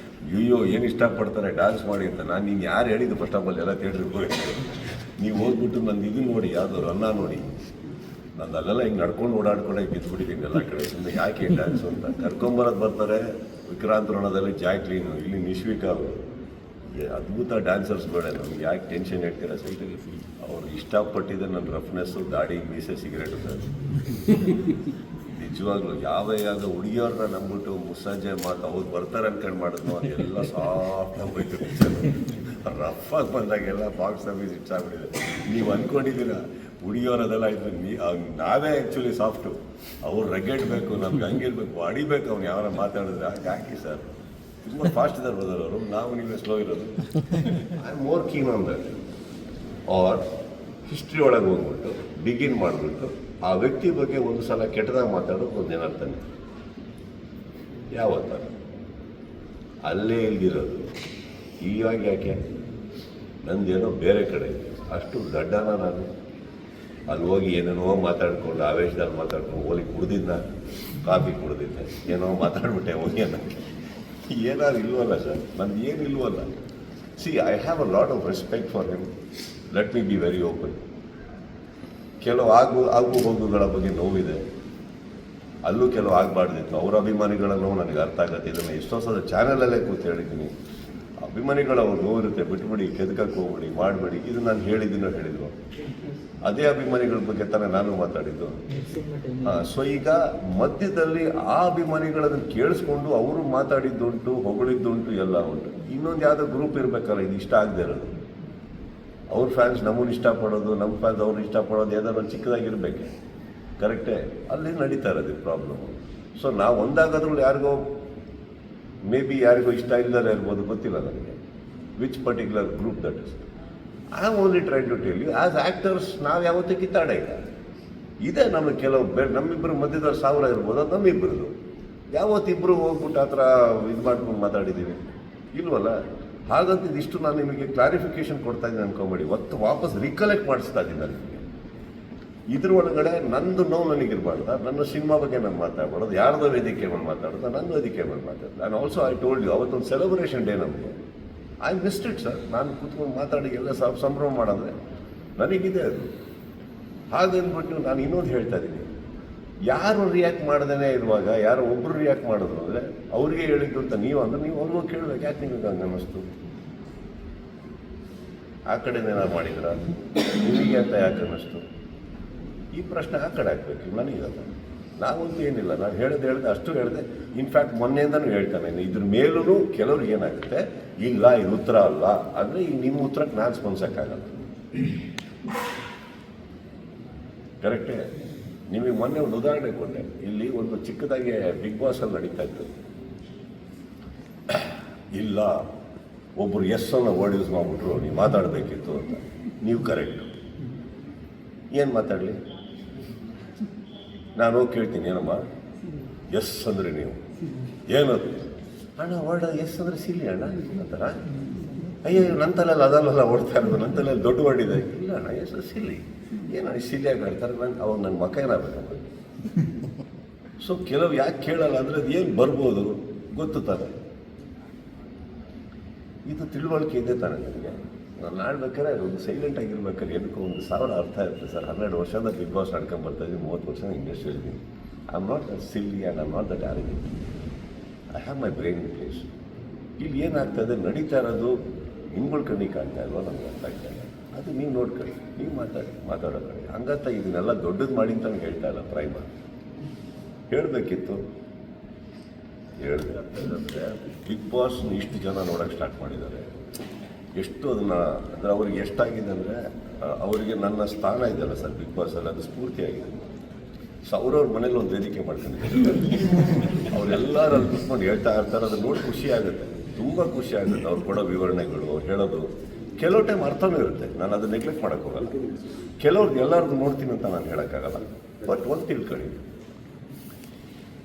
ಅಯ್ಯೋ ಏನು ಇಷ್ಟಪಡ್ತಾರೆ ಡ್ಯಾನ್ಸ್ ಮಾಡಿ ಅಂತ. ನಾನು ನೀನು ಯಾರು ಹೇಳಿದ್ದು ಫಸ್ಟ್ ಆಫ್ ಆಲ್ ಎಲ್ಲ ಥಿಯೇಟ್ರಿಗೆ ಹೋಗಿ, ನೀವು ಹೋಗ್ಬಿಟ್ಟು ನಂದು ಇದು ನೋಡಿ, ಯಾವುದು ರನ್ನ ನೋಡಿ, ನಂದು ಅಲ್ಲೆಲ್ಲ ಹಿಂಗೆ ನಡ್ಕೊಂಡು ಓಡಾಡ್ಕೊಂಡೆ ಗೆದ್ದುಬಿಟ್ಟಿದ್ದೀನಿ ಎಲ್ಲ ಕಡೆ. ಸುಮ್ಮನೆ ಯಾಕೆ ಡ್ಯಾನ್ಸು ಅಂತ ಕರ್ಕೊಂಬರೋದು ಬರ್ತಾರೆ. ವಿಕ್ರಾಂತ್ ರಣದಲ್ಲಿ ಜಾಕ್ಲೀನು, ಇಲ್ಲಿ ನಿಶ್ವಿಕಾ ಅವರು, ಅದ್ಭುತ ಡ್ಯಾನ್ಸರ್ಸ್ ಬೇಡ, ನಮ್ಗೆ ಯಾಕೆ ಟೆನ್ಷನ್ ಹೇಳ್ತೀರಾ ಸೈಟಲ್ಲಿ. ಅವ್ರು ಇಷ್ಟಪಟ್ಟಿದ್ದೆ ನನ್ನ ರಫ್ನೆಸ್ಸು, ದಾಡಿ, ಮೀಸೆ, ಸಿಗರೇಟು ಸರ್. ನಿಜವಾಗ್ಲೂ ಯಾವ ಹುಡುಗಿಯವ್ರನ್ನ ನಂಬಿಟ್ಟು ಮುಸ್ಸಂಜೆ ಮಾತು ಅವ್ರು ಬರ್ತಾರೆ ಅನ್ಕೊಂಡು ಮಾಡಿದ್ನೋ ಅದೆಲ್ಲ ಸಾಫ್ಟಾಗಿ ಹೋಯ್ತು. ರಫ್ ಆಗಿ ಬಂದಾಗೆಲ್ಲ ಬಾಕ್ಸ್ ಆಫೀಸ್ ಇಟ್ಸ್ ಆಗ್ಬಿಟ್ಟಿದೆ. ನೀವು ಅಂದ್ಕೊಂಡಿದ್ದೀರಾ ಹುಡುಗಿಯವರದೆಲ್ಲ ಇದ್ರು, ನಾವೇ ಆ್ಯಕ್ಚುಲಿ ಸಾಫ್ಟು, ಅವ್ರು ರಗೆಡ್ ಬೇಕು, ನಮ್ಗೆ ಹಂಗಿರ್ಬೇಕು, ಹೊಡಿಬೇಕು. ಅವ್ನು ಯಾರ ಮಾತಾಡಿದ್ರೆ ಹಾಕಿ ಸರ್, ತುಂಬ ಫಾಸ್ಟ್ ಇದ್ದಾರೆ ಬರೋರು, ನಾವು ನೀವೇ ಸ್ಲೋ ಇರೋದು. I am more keen on that. Or history ಒಳಗೆ ಹೋಗ್ಬಿಟ್ಟು ಬಿಗಿನ್ ಮಾಡಿಬಿಟ್ಟು ಆ ವ್ಯಕ್ತಿ ಬಗ್ಗೆ ಒಂದು ಸಲ ಕೆಟ್ಟದಾಗ ಮಾತಾಡೋದು ಒಂದು ಏನಾಗ್ತಾನೆ, ಯಾವತ್ತ ಅಲ್ಲೇ ಇಲ್ದಿರೋದು. ಇವಾಗ ಯಾಕೆ ನಂದೇನೋ ಬೇರೆ ಕಡೆ ಇದೆ, ಅಷ್ಟು ದಡ್ಡನ ನಾನು. ಅಲ್ಲಿ ಹೋಗಿ ಏನೇನೋ ಮಾತಾಡ್ಕೊಂಡು ಆವೇಶದಲ್ಲಿ ಮಾತಾಡ್ಕೊಂಡು ಹೋಗಿ ಕುಡ್ದಿದ್ದ, ಕಾಫಿ ಕುಡ್ದಿದ್ದೆ, ಏನೋ ಮಾತಾಡ್ಬಿಟ್ಟೆ ಹೋಗಿ ಅನ್ನೋಕ್ಕೆ ಏನಾದ್ರು ಇಲ್ವಲ್ಲ ಸರ್, ನಂದು ಏನು ಇಲ್ವಲ್ಲ. C I have a lot of respect for him, let me be very open. ಕೆಲವು ಆಗು ಹೋಗುಗಳ ಬಗ್ಗೆ ನೋವಿದೆ, ಅಲ್ಲೂ ಕೆಲವು ಆಗಬಾರ್ದಿತ್ತು. ಅವರ ಅಭಿಮಾನಿಗಳ ನೋವು ನನಗೆ ಅರ್ಥ ಆಗುತ್ತೆ. ಇದನ್ನು ಎಷ್ಟೋ ಸಲ ಚಾನಲಲ್ಲೇ ಕೂತು ಹೇಳಿದ್ದೀನಿ, ಅಭಿಮಾನಿಗಳ ಅವ್ರು ನೋವಿರುತ್ತೆ, ಬಿಟ್ಬಿಡಿ, ಕೆದಕಕ್ಕೆ ಹೋಗ್ಬಿಡಿ, ಮಾಡಬೇಡಿ. ಇದು ನಾನು ಹೇಳಿದ್ರು ಅದೇ ಅಭಿಮಾನಿಗಳ ಬಗ್ಗೆ ತಾನೇ ನಾನು ಮಾತಾಡಿದ್ದು. ಸೊ ಈಗ ಮಧ್ಯದಲ್ಲಿ ಆ ಅಭಿಮಾನಿಗಳನ್ನು ಕೇಳಿಸ್ಕೊಂಡು ಅವರು ಮಾತಾಡಿದ್ದುಂಟು, ಹೊಗಳಿದ್ದುಂಟು, ಎಲ್ಲ ಉಂಟು. ಇನ್ನೊಂದು ಯಾವುದೋ ಗ್ರೂಪ್ ಇರಬೇಕಲ್ಲ, ಇದು ಇಷ್ಟ ಆಗದೆ ಇರೋದು. ಅವ್ರ ಫ್ಯಾನ್ಸ್ ನಮ್ಮನ್ನು ಇಷ್ಟಪಡೋದು, ನಮ್ಮ ಫ್ಯಾನ್ಸ್ ಅವ್ರನ್ನ ಇಷ್ಟಪಡೋದು, ಏನಾದ್ರು ಚಿಕ್ಕದಾಗಿರ್ಬೇಕೆ, ಕರೆಕ್ಟೇ? ಅಲ್ಲಿ ನಡೀತಾ ಇರೋದು ಪ್ರಾಬ್ಲಮ್ಮು. ಸೊ ನಾವು ಒಂದಾಗೋದ್ರಲ್ಲಿ ಯಾರಿಗೋ ಮೇ ಬಿ ಯಾರಿಗೋ ಇಷ್ಟ ಇಲ್ಲದೇ ಇರ್ಬೋದು, ಗೊತ್ತಿಲ್ಲ ನನಗೆ which particular group that is. I am only try to tell you, as actors ನಾವು ಯಾವತ್ತೂ ಕಿತ್ತಾಡ ಇಲ್ಲ ಇದೆ. ನಮಗೆ ಕೆಲವು ನಮ್ಮಿಬ್ಬರು ಮಧ್ಯದಲ್ಲಿ 1000 ಇರ್ಬೋದು, ಅದು ನಮ್ಮಿಬ್ಬರದು. ಯಾವತ್ತಿಬ್ಬರು ಹೋಗ್ಬಿಟ್ಟು ಆ ಥರ ಇದು ಮಾಡ್ಕೊಂಡು ಮಾತಾಡಿದ್ದೀವಿ ಇಲ್ವಲ್ಲ. ಹಾಗಂತ ಇದಿಷ್ಟು ನಾನು ನಿಮಗೆ ಕ್ಲಾರಿಫಿಕೇಶನ್ ಕೊಡ್ತಾ ಇದ್ದೀನಿ ಅನ್ಕೊಂಬೇಡಿ, ವಾಪಸ್ ರಿಕಲೆಕ್ಟ್ ಮಾಡಿಸ್ತಾ ಇದ್ದೀನಿ ನಾನು ನಿಮಗೆ. ಇದ್ರ ಒಳಗಡೆ ನಂದು ನೋವು ನನಗಿರಬಾರ್ದ, ನನ್ನ ಸಿನಿಮಾ ಬಗ್ಗೆ ನಾನು ಮಾತಾಡ್ಬಾರ್ದು, ಯಾರ್ದೋ ವೇದಿಕೆ ಮೇಲೆ ಮಾತಾಡೋದು, ನನ್ನ ವೇದಿಕೆ ಮೇಲೆ ಮಾತಾಡೋದು. ನಾನು ಆಲ್ಸೋ ಐ ಟೋಲ್ಡ್ ಯು, ಅವತ್ತೊಂದು ಸೆಲೆಬ್ರೇಷನ್ ಡೇ ನಮಗೆ, ಐ ಮಿಸ್ಡ್ ಇಟ್ ಸರ್. ನಾನು ಕೂತ್ಕೊಂಡು ಮಾತಾಡಿ ಎಲ್ಲ ಸಂಭ್ರಮ ಮಾಡಿದ್ರೆ ನನಗಿದೆ ಅದು. ಹಾಗಂದ್ಬಿಟ್ಟು ನಾನು ಇನ್ನೊಂದು ಹೇಳ್ತಾ ಇದ್ದೀನಿ, ಯಾರು ರಿಯಾಕ್ಟ್ ಮಾಡ್ದೇ ಇರುವಾಗ ಯಾರೋ ಒಬ್ಬರು ರಿಯಾಕ್ಟ್ ಮಾಡಿದ್ರು ಅಂದರೆ ಅವ್ರಿಗೆ ಹೇಳಿದ್ದು ಅಂತ ನೀವು ಅವ್ರಿಗೂ ಕೇಳಬೇಕು, ಯಾಕೆ ನಿಮಗೆ ಹಂಗೆ ಅನ್ನಿಸ್ತು, ಆ ಕಡೆನೇನಾರು ಮಾಡಿದ್ರ ನಿಮಗೆ ಅಂತ ಯಾಕೆ ಅನ್ನಿಸ್ತು, ಈ ಪ್ರಶ್ನೆ ಆ ಕಡೆ ಹಾಕ್ಬೇಕು. ನನಗಲ್ಲ, ನಾವಂತೂ ಏನಿಲ್ಲ, ನಾನು ಹೇಳಿದೆ ಅಷ್ಟು ಹೇಳಿದೆ. ಇನ್ಫ್ಯಾಕ್ಟ್ ಮೊನ್ನೆಯಿಂದನೂ ಹೇಳ್ತಾನೆ, ಇದ್ರ ಮೇಲೂ ಕೆಲವ್ರಿಗೆ ಏನಾಗುತ್ತೆ, ಇಲ್ಲ ಇದು ಉತ್ತರ ಅಲ್ಲ ಅಂದರೆ ಈಗ ನಿಮ್ಮ ಉತ್ತರಕ್ಕೆ ನಾನು ಸ್ಪಂದಿಸೋಕ್ಕಾಗಲ್ಲ, ಕರೆಕ್ಟೇ? ನಿಮಗೆ ಮೊನ್ನೆ ಒಂದು ಉದಾಹರಣೆ ಕೊಟ್ಟೆ, ಇಲ್ಲಿ ಒಂದು ಚಿಕ್ಕದಾಗಿ ಬಿಗ್ ಬಾಸಲ್ಲಿ ನಡೀತಾ ಇತ್ತು. ಇಲ್ಲ ಒಬ್ಬರು ಎಸ್ ಅನ್ನು ವರ್ಡ್ ಯೂಸ್ ಮಾಡಿಬಿಟ್ರು, ನೀವು ಮಾತಾಡಬೇಕಿತ್ತು ಅಂತ. ನೀವು ಕರೆಕ್ಟು, ಏನು ಮಾತಾಡಲಿ? ನಾನು ಹೋಗಿ ಕೇಳ್ತೀನಿ, ಏನಮ್ಮ ಎಸ್ ಅಂದರೆ ನೀವು ಏನದು? ಅಣ್ಣ ವರ್ಡ್ ಎಸ್ ಅಂದರೆ ಸಿಲ್ಲಿ ಅಣ್ಣ ಆ ಥರ. ಅಯ್ಯೋ ನನ್ನ ತಲೆಯಲ್ಲಿ ಅದಲ್ಲ ಓಡ್ತಾ ಇರೋದು, ನನ್ನ ತಲೆಯಲ್ಲಿ ದೊಡ್ಡ ವರ್ಡ್ ಇದೆ. ಇಲ್ಲ ಅಣ್ಣ ಎಸ್ ಸಿಲ್ಲಿ, ಏನೋ ಸಿಲ್ಲಿಯಾಗಿ ಆಡ್ತಾರೆ. ಅವ್ರು ನನ್ನ ಮಕ್ಕ ಏನಾಗಬೇಕಮ್ಮ. ಸೊ ಕೆಲವು ಯಾಕೆ ಕೇಳಲ್ಲ ಅಂದರೆ ಅದು ಏನು ಬರ್ಬೋದು ಗೊತ್ತು ತಾನೆ, ಇದು ತಿಳುವಳಿಕೆ ಇದೆ ತಾನೆ ನನಗೆ. ನಾನು ಆಡ್ಬೇಕಾದ್ರೆ ಒಂದು ಸೈಲೆಂಟ್ ಆಗಿರ್ಬೇಕಾದ್ರೆ ಎದಕ್ಕೂ ಒಂದು 1000 ಅರ್ಥ ಇರುತ್ತೆ ಸರ್. 12 ವರ್ಷದ ಬಿಗ್ ಬಾಸ್ ಆಡ್ಕೊಂಡು ಬರ್ತಾಯಿದ್ದೀನಿ, 30 ವರ್ಷದ ಇಂಡಸ್ಟ್ರಿ ಇದ್ದೀನಿ. I am not that silly and I am not that argument. I have my brain in place. ಇಲ್ಲಿ ಏನಾಗ್ತದೆ ನಡೀತಾ ಇರೋದು ನಿಮ್ಗಳ ಕಣ್ಣಿಗೆ ಕಾಣ್ತಾ ಇಲ್ವೋ ನಮ್ಗೆ ಅರ್ಥ ಆಗ್ತಾ ಇಲ್ಲ. ಅದು ನೀವು ನೋಡ್ಕೊಳ್ಳಿ, ನೀವು ಮಾತಾಡೋ ಕಡೆ ಹಂಗಂತ ಇದನ್ನೆಲ್ಲ ದೊಡ್ಡದು ಮಾಡಿ ಅಂತ ಹೇಳ್ತಾ ಇಲ್ಲ. ಪ್ರೈಮ ಹೇಳಬೇಕಿತ್ತು, ಹೇಳಿದೆ. ಅಂದರೆ ಬಿಗ್ ಬಾಸ್ ಇಷ್ಟು ಜನ ನೋಡೋಕ್ಕೆ ಸ್ಟಾರ್ಟ್ ಮಾಡಿದ್ದಾರೆ. ಎಷ್ಟು ಅದನ್ನು ಅಂದರೆ ಅವ್ರಿಗೆ ಎಷ್ಟಾಗಿದೆ ಅಂದರೆ ಅವರಿಗೆ ನನ್ನ ಸ್ಥಾನ ಇದೆಯಲ್ಲ ಸರ್ ಬಿಗ್ ಬಾಸಲ್ಲಿ, ಅದು ಸ್ಫೂರ್ತಿಯಾಗಿದೆ. ಸೊ ಅವ್ರವ್ರ ಮನೇಲಿ ಒಂದು ವೇದಿಕೆ ಮಾಡ್ಕೊಂಡಿದ್ದಾರೆ. ಅವರೆಲ್ಲರೂ ಅಲ್ಲಿ ಕುತ್ಕೊಂಡು ಹೇಳ್ತಾ ಇರ್ತಾರೆ. ಅದು ನೋಡಿ ಖುಷಿ ಆಗುತ್ತೆ, ತುಂಬ ಖುಷಿ ಆಗುತ್ತೆ. ಅವ್ರು ಕೊಡೋ ವಿವರಣೆಗಳು, ಅವ್ರು ಹೇಳೋದು ಕೆಲವು ಟೈಮ್ ಅರ್ಥನೂ ಇರುತ್ತೆ. ನಾನು ಅದು ನೆಗ್ಲೆಕ್ಟ್ ಮಾಡೋಕ್ಕೆ ಹೋಗಲ್ಲ. ಕೆಲವ್ರಿಗೆ ಎಲ್ಲರಿಗೂ ನೋಡ್ತೀನಿ ಅಂತ ನಾನು ಹೇಳೋಕ್ಕಾಗಲ್ಲ. ಬಟ್ ಒಂದು ತಿಳ್ಕೊಳ್ಳಿ,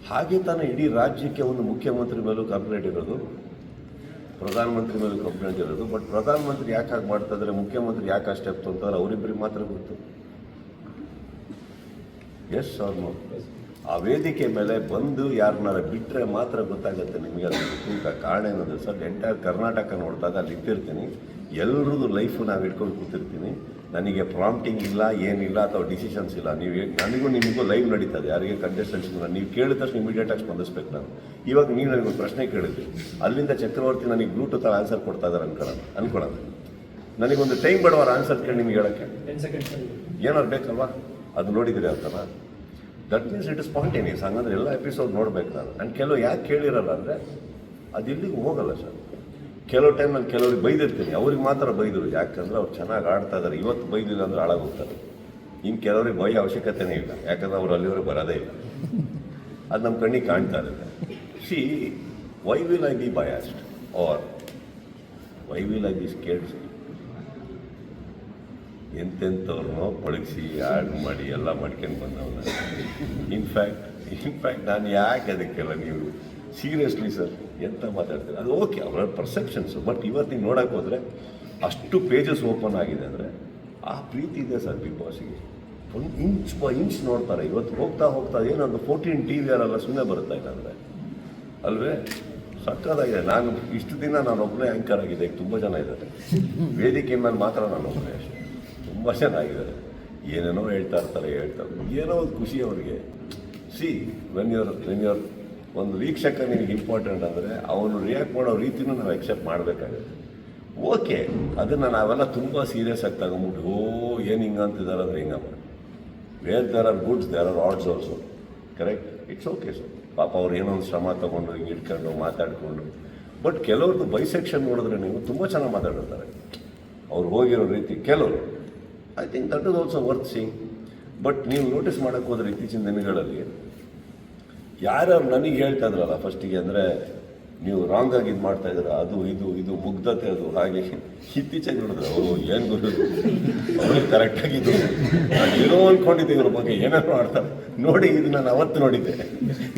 ಹಾಗೆ ತಾನೇ ಇಡೀ ರಾಜ್ಯಕ್ಕೆ ಒಂದು ಮುಖ್ಯಮಂತ್ರಿ ಮೇಲೂ ಕಂಪ್ಲೇಂಟ್ ಇರೋದು, ಪ್ರಧಾನಮಂತ್ರಿ ಮೇಲೂ ಕಂಪ್ಲೇಂಟ್ ಇರೋದು. ಬಟ್ ಪ್ರಧಾನಮಂತ್ರಿ ಯಾಕೆ ಹಾಗೆ ಮಾಡ್ತಾ ಇದ್ದಾರೆ, ಮುಖ್ಯಮಂತ್ರಿ ಯಾಕೆ ಆ ಸ್ಟೆಪ್ ತೊಗೊಂತಾರೆ, ಅವರಿಬ್ಬರಿಗೆ ಮಾತ್ರ ಗೊತ್ತು. Yes or no? ಆ ವೇದಿಕೆ ಮೇಲೆ ಬಂದು ಯಾರನ್ನಾರ ಬಿಟ್ಟರೆ ಮಾತ್ರ ಗೊತ್ತಾಗುತ್ತೆ ನಿಮಗೆ. ಅದು ಕಾರಣ ಏನಂದರೆ ಸರ್, ಎಂಟೈರ್ ಕರ್ನಾಟಕ ನೋಡಿದಾಗ ಅಲ್ಲಿ ಇಟ್ಟಿರ್ತೀನಿ, ಎಲ್ಲರದ್ದು ಲೈಫು ನಾವು ಇಟ್ಕೊಂಡು ಕೂತಿರ್ತೀನಿ. ನನಗೆ ಪ್ರಾಂಪ್ಟಿಂಗ್ ಇಲ್ಲ, ಏನಿಲ್ಲ, ಅಥವಾ ಡಿಸಿಷನ್ಸ್ ಇಲ್ಲ. ನೀವು ನನಗೂ ನಿಮಗೂ ಲೈವ್ ನಡೀತದೆ. ಯಾರಿಗೆ ಕಂಟೆಸ್ಟೆಂಟ್ಸ್ಗೂ ನೀವು ಕೇಳಿದ ತಕ್ಷಣ ಇಮಿಡಿಯೇಟಾಗಿ ಸ್ಪಂದಿಸ್ಬೇಕು. ನಾನು ಇವಾಗ ನೀವು ನನಗೊಂದು ಪ್ರಶ್ನೆ ಕೇಳಿದ್ವಿ, ಅಲ್ಲಿಂದ ಚಕ್ರವರ್ತಿ ನನಗೆ ಬ್ಲೂಟೂತ್ ಆನ್ಸರ್ ಕೊಡ್ತಾ ಇದ್ದಾರೆ ಅನ್ಕೊಳ್ಳೋಣ. ನನಗೊಂದು ಟೈಮ್ ಬೇಡವಾರ ಆನ್ಸರ್ ಕೇಳಿ ನಿಮ್ಗೆ ಹೇಳೋಕ್ಕೆ 10 seconds ಏನಾದ್ರು ಬೇಕಲ್ವಾ? ಅದು ನೋಡಿದ್ರಿ ಅಂತಲ್ಲ, that means it is spontaneous. ಹಂಗಂದ್ರೆ ಎಲ್ಲ ಎಪಿಸೋಡ್ ನೋಡ್ಬೇಕು ನಾನು. ನಾನು ಕೆಲವು ಯಾಕೆ ಕೇಳಿರಲ್ಲ ಅಂದರೆ ಅದು ಇಲ್ಲಿಗೂ ಹೋಗಲ್ಲ ಸರ್. ಕೆಲವು ಟೈಮ್ ನಾನು ಕೆಲವ್ರಿಗೆ ಬೈದಿರ್ತೀನಿ, ಅವ್ರಿಗೆ ಮಾತ್ರ ಬೈದರು, ಯಾಕಂದರೆ ಅವ್ರು ಚೆನ್ನಾಗಿ ಆಡ್ತಾ ಇದ್ದಾರೆ. ಇವತ್ತು ಬೈದಿಲ್ಲ ಅಂದರೆ ಹಾಳಾಗೋಗ್ತಾರೆ. ಇನ್ನು ಕೆಲವ್ರಿಗೆ ಬೈಯೋ ಅವಶ್ಯಕತೆನೇ ಇಲ್ಲ, ಯಾಕಂದರೆ ಅವ್ರು ಅಲ್ಲಿವರೆಗೆ ಬರೋದೇ ಇಲ್ಲ. ಅದು ನಮ್ಮ ಕಣ್ಣಿಗೆ ಕಾಣ್ತಾ ಇರುತ್ತೆ. See, why will I be biased or why will I be scared? ಎಂತೆಂಥವ್ರನ್ನೋ ಪಳಗಿಸಿ ಆ್ಯಡ್ ಮಾಡಿ ಎಲ್ಲ ಮಾಡ್ಕೊಂಡು ಬಂದವನ್ನ. ಇನ್ಫ್ಯಾಕ್ಟ್ ನಾನು ಯಾಕೆ ಅದಕ್ಕೆಲ್ಲ ನೀವು ಸೀರಿಯಸ್ಲಿ ಸರ್ ಎಂತ ಮಾತಾಡ್ತೀರ? ಅದು ಓಕೆ, ಅವರ ಪರ್ಸೆಪ್ಷನ್ಸು. ಬಟ್ ಇವತ್ತು ನೀವು ನೋಡೋಕೆ ಹೋದರೆ ಅಷ್ಟು ಪೇಜಸ್ ಓಪನ್ ಆಗಿದೆ ಅಂದರೆ ಆ ಪ್ರೀತಿ ಇದೆ ಸರ್ ಬಿಗ್ ಬಾಸಿಗೆ. ಒಂದು ಇಂಚ್ ಬೈ ಇಂಚ್ ನೋಡ್ತಾರೆ. ಇವತ್ತು ಹೋಗ್ತಾ ಏನೊಂದು 14 TV ಅವರೆಲ್ಲ ಸುಮ್ಮನೆ ಬರುತ್ತಾ ಇಲ್ಲ ಅಂದರೆ ಅಲ್ವೇ? ಸಕ್ಕತ್ತಾಗಿದೆ. ನಾನು ಇಷ್ಟು ದಿನ ನಾನು ಒಬ್ಬನೇ ಆ್ಯಂಕರ್ ಆಗಿದೆ, ತುಂಬ ಜನ ಇದ್ದಾರೆ ವೇದಿಕೆ ಮೇಲೆ, ಮಾತ್ರ ನಾನು ಒಬ್ಬನೇ ಅಷ್ಟೇ. ತುಂಬ ಚೆನ್ನಾಗಿದ್ದಾರೆ, ಏನೇನೋ ಹೇಳ್ತಾ ಇರ್ತಾರೆ. ಏನೋ ಒಂದು ಖುಷಿ ಅವ್ರಿಗೆ. ಸಿ, ವೆನ್ ಯುವರ್ ಒಂದು ವೀಕ್ಷಕ ನಿನಗೆ ಇಂಪಾರ್ಟೆಂಟ್ ಅಂದರೆ ಅವನು ರಿಯಾಕ್ಟ್ ಮಾಡೋ ರೀತಿನೂ ನಾವು ಎಕ್ಸೆಪ್ಟ್ ಮಾಡಬೇಕಾಗುತ್ತೆ. ಓಕೆ, ಅದನ್ನು ನಾವೆಲ್ಲ ತುಂಬ ಸೀರಿಯಸ್ ಆಗಿ ತಗೊಂಬಿಟ್ಟು ಏನು ಹಿಂಗೆ ಅಂತಿದ್ದಾರೆ ಅಂದರೆ ಹಿಂಗೆ ಮಾಡಿ. Where there are goods there are ads also. Correct, it's okay sir. ಪಾಪ ಅವ್ರು ಏನೋ ಒಂದು ಶ್ರಮ ತೊಗೊಂಡು ಹಿಂಗೆ ಇಟ್ಕೊಂಡು ಮಾತಾಡಿಕೊಂಡು. ಬಟ್ ಕೆಲವ್ರದ್ದು ಬೈಸೆಕ್ಷನ್ ನೋಡಿದ್ರೆ ನೀವು ತುಂಬ ಚೆನ್ನಾಗಿ ಮಾತಾಡಿರ್ತಾರೆ ಅವ್ರು ಹೋಗಿರೋ ರೀತಿ. ಕೆಲವರು I think that is also worth seeing. But ನೀವು ನೋಟಿಸ್ ಮಾಡೋಕ್ಕೆ ಹೋದ್ರೆ ಇತ್ತೀಚಿನ ದಿನಗಳಲ್ಲಿ ಯಾರ್ಯಾರು ನನಗೆ ಹೇಳ್ತಾ ಇದ್ರಲ್ಲ ಫಸ್ಟಿಗೆ, ಅಂದರೆ ನೀವು ರಾಂಗಾಗಿ ಇದು ಮಾಡ್ತಾ ಇದ್ದೀರ, ಅದು ಇದು ಮುಗ್ಧತೆ, ಅದು ಹಾಗೆ. ಇತ್ತೀಚೆಗೆ ನೋಡಿದ್ರೆ ಅವರು ಏನು ಗೊತ್ತಿದ್ದು ಅವ್ರಿಗೆ ಕರೆಕ್ಟಾಗಿದ್ದು. ನಾನು ಏನೋ ಅಂದ್ಕೊಂಡಿದ್ದೆ ಇವ್ರ ಬಗ್ಗೆ, ಏನಾದ್ರು ಮಾಡ್ತಾರೆ ನೋಡಿ. ಇದು ನಾನು ಅವತ್ತು ನೋಡಿದ್ದೆ,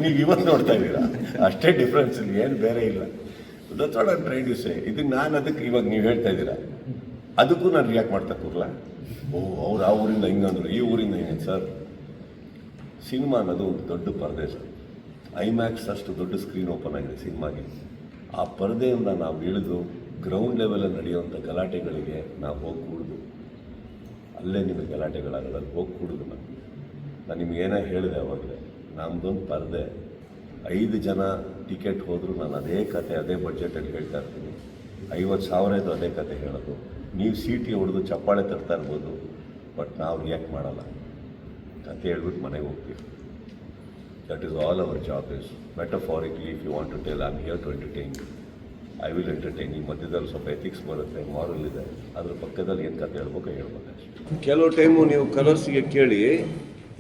ನೀವು ಇವತ್ತು ನೋಡ್ತಾ ಇದ್ದೀರಾ. ಅಷ್ಟೇ ಡಿಫ್ರೆನ್ಸ್, ಇಲ್ಲಿ ಏನು ಬೇರೆ ಇಲ್ಲ. That's what I am trying to say. ಇದಕ್ಕೆ ನಾನು ಅದಕ್ಕೆ ಇವಾಗ ನೀವು ಹೇಳ್ತಾ ಇದ್ದೀರಾ, ಅದಕ್ಕೂ ನಾನು ರಿಯಾಕ್ಟ್ ಮಾಡ್ತಾ ಕೂರಲ್ಲ. ಅವ್ರು ಆ ಊರಿಂದ ಹಿಂಗಂದ್ರು, ಈ ಊರಿಂದ ಹಿಂಗೆ. ಸರ್, ಸಿನಿಮಾ ಅನ್ನೋದು ಒಂದು ದೊಡ್ಡ ಪರದೆ ಸರ್. ಐಮ್ಯಾಕ್ಸ್ ಅಷ್ಟು ದೊಡ್ಡ ಸ್ಕ್ರೀನ್ ಓಪನ್ ಆಗಿದೆ ಸಿನಿಮಾಗೆ. ಆ ಪರದೆಯಿಂದ ನಾವು ಇಳಿದು ಗ್ರೌಂಡ್ ಲೆವೆಲಲ್ಲಿ ನಡೆಯುವಂಥ ಗಲಾಟೆಗಳಿಗೆ ನಾವು ಹೋಗಿ ಕೂಡುದು. ಅಲ್ಲೇ ನಿಮಗೆ ಗಲಾಟೆಗಳಾಗೋದು, ಅಲ್ಲಿ ಹೋಗಿ ಕೂಡುದು. ನಾನು ನಿಮಗೇನೋ ಹೇಳಿದೆ ಅವಾಗಲೇ, ನಮ್ಮದೊಂದು ಪರದೆ. 5 ಜನ ಟಿಕೆಟ್ ಹೋದರೂ ನಾನು ಅದೇ ಕತೆ, ಅದೇ ಬಡ್ಜೆಟಲ್ಲಿ ಹೇಳ್ತಾ ಇರ್ತೀನಿ. 50,000 ಇದ್ದು ಅದೇ ಕತೆ ಹೇಳೋದು. ನೀವು ಸೀಟಿ ಹೊಡೆದು ಚಪ್ಪಾಳೆ ತರ್ತಾ ಇರ್ಬೋದು, ಬಟ್ ನಾವು ರಿಯಾಕ್ಟ್ ಮಾಡಲ್ಲ. ಕತೆ ಹೇಳ್ಬಿಟ್ಟು ಮನೆಗೆ ಹೋಗ್ತೀವಿ. That is all our job is. Metaphorically if you want to tell, I am here to entertain you. I will entertain. ಈ ಮಧ್ಯದಲ್ಲಿ ಸ್ವಲ್ಪ ಎಥಿಕ್ಸ್ ಬರುತ್ತೆ, ಮಾರಲ್ ಇದೆ, ಅದ್ರ ಪಕ್ಕದಲ್ಲಿ ಏನು ಕತೆ ಹೇಳ್ಬೇಕು ಅಷ್ಟೇ. ಕೆಲವು ಟೈಮು ನೀವು ಕಲರ್ಸಿಗೆ ಕೇಳಿ,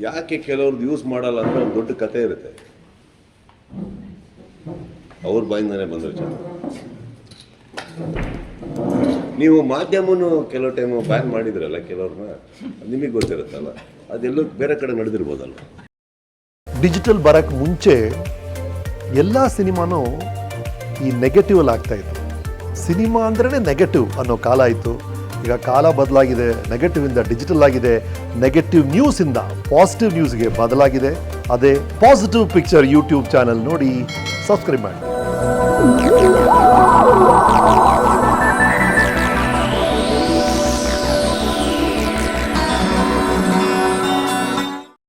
ಯಾಕೆ ಕೆಲವ್ರದ್ದು ಯೂಸ್ ಮಾಡಲ್ಲ ಅಂದರೆ ಒಂದು ದೊಡ್ಡ ಕತೆ ಇರುತ್ತೆ. ಅವ್ರ ಬಾಯಿಂದನೇ ಬಂದರೆ ಚೆನ್ನಾಗಿ. ನೀವು ಮಾಧ್ಯಮನೂ ಕೆಲವು ಟೈಮು ಬ್ಯಾನ್ ಮಾಡಿದ್ರಲ್ಲ ಕೆಲವ್ರನ್ನ, ನಿಮಗೆ ಗೊತ್ತಿರುತ್ತಲ್ಲ, ಅದೆಲ್ಲೂ ಬೇರೆ ಕಡೆ ನಡೆದಿರ್ಬೋದಲ್ಲ. ಡಿಜಿಟಲ್ ಬರೋಕ್ಕೆ ಮುಂಚೆ ಎಲ್ಲ ಸಿನಿಮಾನೂ ಈ ನೆಗೆಟಿವಲ್ಲಿ ಆಗ್ತಾಯಿತ್ತು. ಸಿನಿಮಾ ಅಂದ್ರೇ ನೆಗೆಟಿವ್ ಅನ್ನೋ ಕಾಲ ಇತ್ತು. ಈಗ ಕಾಲ ಬದಲಾಗಿದೆ, ನೆಗೆಟಿವಿಂದ ಡಿಜಿಟಲ್ ಆಗಿದೆ, ನೆಗೆಟಿವ್ ನ್ಯೂಸಿಂದ ಪಾಸಿಟಿವ್ ನ್ಯೂಸ್ಗೆ ಬದಲಾಗಿದೆ. ಅದೇ ಪಾಸಿಟಿವ್ ಪಿಕ್ಚರ್ ಯೂಟ್ಯೂಬ್ ಚಾನಲ್ ನೋಡಿ, ಸಬ್ಸ್ಕ್ರೈಬ್ ಮಾಡಿ.